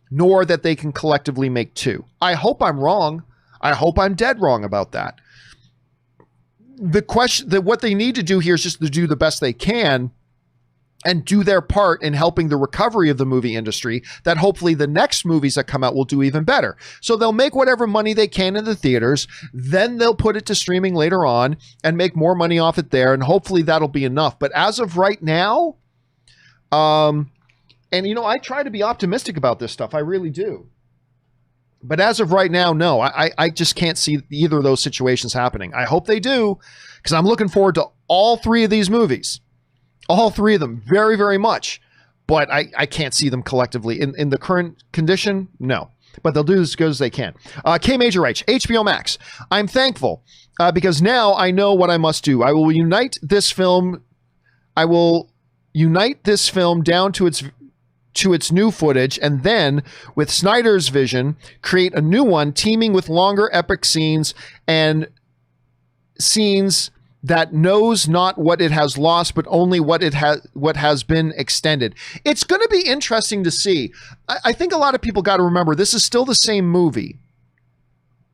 nor that they can collectively make $2. I hope I'm wrong. I hope I'm dead wrong about that. The question that what they need to do here is just to do the best they can and do their part in helping the recovery of the movie industry, that hopefully the next movies that come out will do even better. So they'll make whatever money they can in the theaters, then they'll put it to streaming later on and make more money off it there, and hopefully that'll be enough. But as of right now, and I try to be optimistic about this stuff, I really do. But as of right now, no, I just can't see either of those situations happening. I hope they do, because I'm looking forward to all three of these movies. All three of them, very, very much. But I can't see them collectively. In the current condition, no. But they'll do as good as they can. K Major H, HBO Max. I'm thankful because now I know what I must do. I will unite this film down to its new footage, and then, with Snyder's vision, create a new one teeming with longer epic scenes and scenes that knows not what it has lost, but only what has been extended. It's going to be interesting to see. I think a lot of people got to remember, this is still the same movie.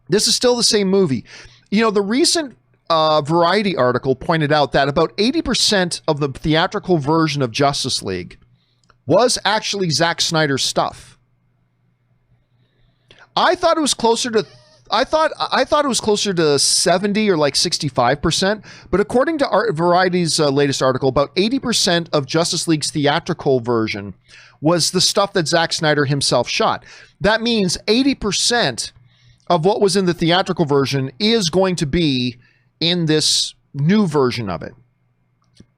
The recent Variety article pointed out that about 80% of the theatrical version of Justice League was actually Zack Snyder's stuff. I thought it was closer to 70 or like 65%, but according to Variety's latest article, about 80% of Justice League's theatrical version was the stuff that Zack Snyder himself shot. That means 80% of what was in the theatrical version is going to be in this new version of it,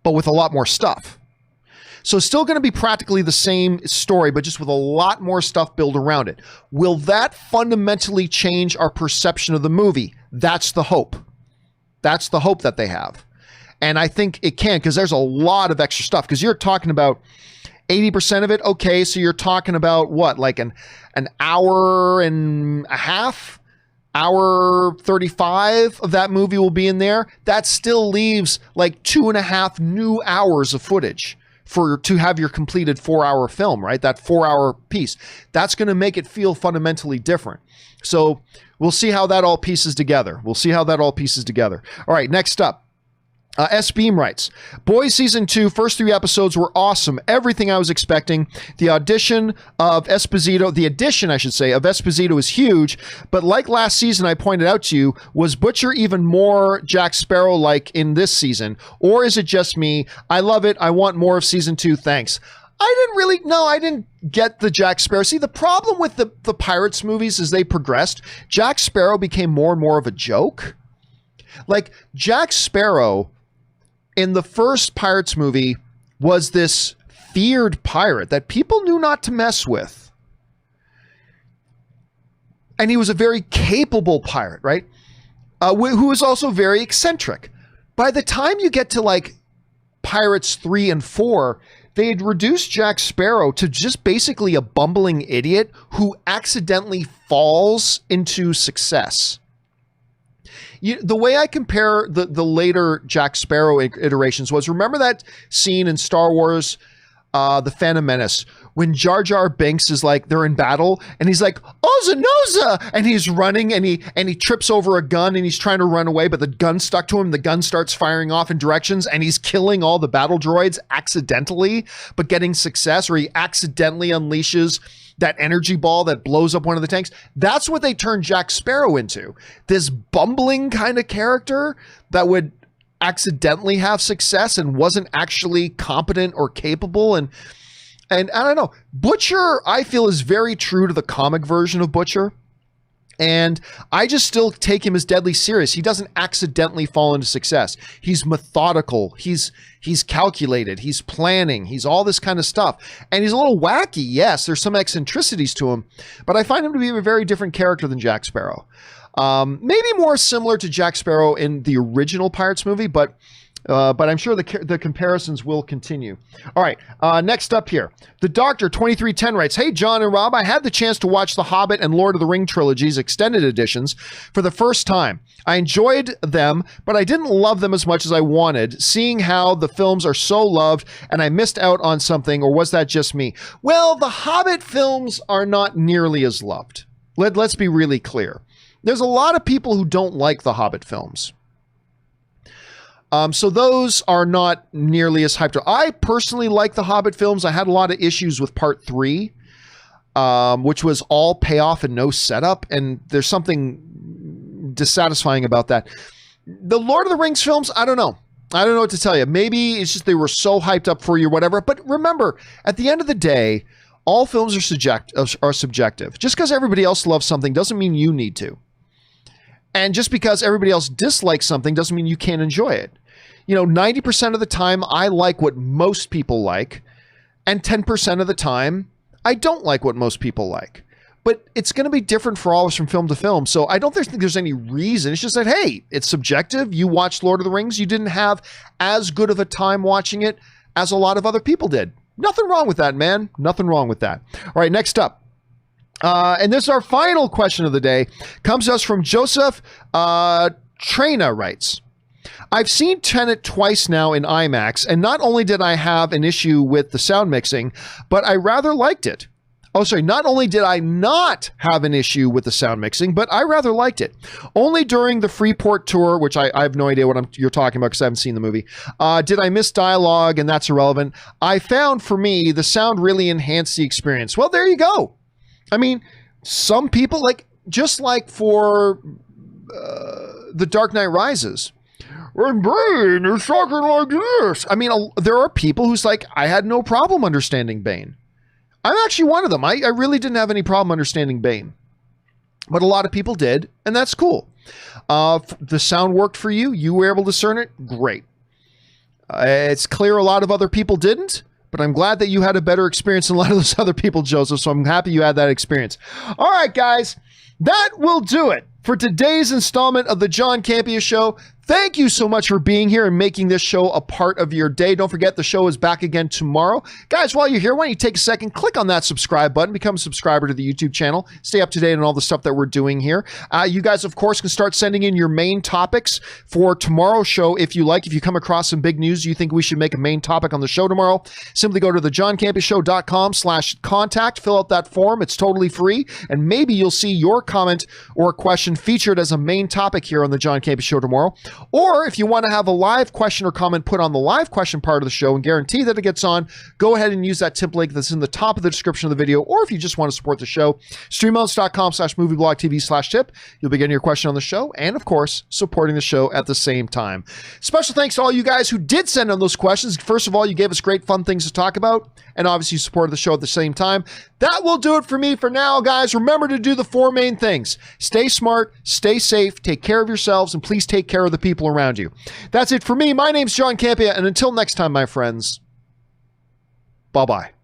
but with a lot more stuff. So still going to be practically the same story, but just with a lot more stuff built around it. Will that fundamentally change our perception of the movie? That's the hope. That's the hope that they have. And I think it can, because there's a lot of extra stuff, because you're talking about 80% of it. Okay, so you're talking about what, like an hour and a half? Hour 35 of that movie will be in there. That still leaves like 2.5 new hours of footage to have your completed 4-hour film, right? That 4-hour piece. That's going to make it feel fundamentally different. So we'll see how that all pieces together. All right, next up. S. Beam writes, Boys Season 2, first 3 episodes were awesome. Everything I was expecting. The addition of Esposito is huge, but like last season I pointed out to you, was Butcher even more Jack Sparrow-like in this season? Or is it just me? I love it. I want more of Season 2. Thanks. I didn't get the Jack Sparrow. See, the problem with the Pirates movies as they progressed, Jack Sparrow became more and more of a joke. Like, Jack Sparrow in the first Pirates movie was this feared pirate that people knew not to mess with. And he was a very capable pirate, right? Who was also very eccentric. By the time you get to like Pirates 3 and 4, they had reduced Jack Sparrow to just basically a bumbling idiot who accidentally falls into success. The way I compare the later Jack Sparrow iterations was, remember that scene in Star Wars, The Phantom Menace, when Jar Jar Binks is like, they're in battle, and he's like, Oza Noza! And he's running, and he trips over a gun, and he's trying to run away, but the gun's stuck to him. The gun starts firing off in directions, and he's killing all the battle droids accidentally, but getting success, or he accidentally unleashes that energy ball that blows up one of the tanks. That's what they turned Jack Sparrow into. This bumbling kind of character that would accidentally have success and wasn't actually competent or capable. And I don't know. Butcher, I feel, is very true to the comic version of Butcher. And I just still take him as deadly serious. He doesn't accidentally fall into success. He's methodical. He's calculated. He's planning. He's all this kind of stuff. And he's a little wacky. Yes, there's some eccentricities to him, but I find him to be a very different character than Jack Sparrow. Maybe more similar to Jack Sparrow in the original Pirates movie, but I'm sure the comparisons will continue. All right, next up here. The Doctor 2310 writes, Hey, John and Rob, I had the chance to watch The Hobbit and Lord of the Ring trilogies extended editions for the first time. I enjoyed them, but I didn't love them as much as I wanted, seeing how the films are so loved and I missed out on something, or was that just me? Well, the Hobbit films are not nearly as loved. Let's be really clear. There's a lot of people who don't like the Hobbit films. So those are not nearly as hyped up. I personally like the Hobbit films. I had a lot of issues with part 3, which was all payoff and no setup. And there's something dissatisfying about that. The Lord of the Rings films, I don't know. I don't know what to tell you. Maybe it's just they were so hyped up for you or whatever. But remember, at the end of the day, all films are subjective. Just because everybody else loves something doesn't mean you need to. And just because everybody else dislikes something doesn't mean you can't enjoy it. 90% of the time I like what most people like, and 10% of the time I don't like what most people like. But it's going to be different for all of us from film to film. So I don't think there's any reason. It's just that, hey, it's subjective. You watched Lord of the Rings. You didn't have as good of a time watching it as a lot of other people did. Nothing wrong with that, man. Nothing wrong with that. All right, next up. And this is our final question of the day. Comes to us from Joseph Trina writes, I've seen Tenet twice now in IMAX, and not only did I have an issue with the sound mixing, but I rather liked it. Oh, sorry. Not only did I not have an issue with the sound mixing, but I rather liked it. Only during the Freeport tour, which I have no idea what you're talking about because I haven't seen the movie, did I miss dialogue, and that's irrelevant. I found, for me, the sound really enhanced the experience. Well, there you go. I mean, some people, just like for The Dark Knight Rises, when Bane is talking like this. I mean, there are people who's like, I had no problem understanding Bane. I'm actually one of them. I really didn't have any problem understanding Bane. But a lot of people did, and that's cool. The sound worked for you. You were able to discern it. Great. It's clear a lot of other people didn't. but I'm glad that you had a better experience than a lot of those other people, Joseph, so I'm happy you had that experience. All right, guys, that will do it for today's installment of the John Campea Show. Thank you so much for being here and making this show a part of your day. Don't forget, the show is back again tomorrow. Guys, while you're here, why don't you take a second, click on that subscribe button, become a subscriber to the YouTube channel, stay up to date on all the stuff that we're doing here. You guys, of course, can start sending in your main topics for tomorrow's show if you like. If you come across some big news you think we should make a main topic on the show tomorrow, simply go to thejohncampeashow.com/contact, fill out that form. It's totally free, and maybe you'll see your comment or question featured as a main topic here on the John Campea Show tomorrow. Or if you want to have a live question or comment put on the live question part of the show and guarantee that it gets on, go ahead and use that tip link that's in the top of the description of the video. Or if you just want to support the show, streamlabs.com/movieblogtv/tip. You'll be getting your question on the show and, of course, supporting the show at the same time. Special thanks to all you guys who did send in those questions. First of all, you gave us great fun things to talk about, and obviously you supported the show at the same time. That will do it for me for now, guys. Remember to do the 4 main things. Stay smart, stay safe, take care of yourselves, and please take care of the people around you. That's it for me. My name's John Campea, and until next time, my friends, bye-bye.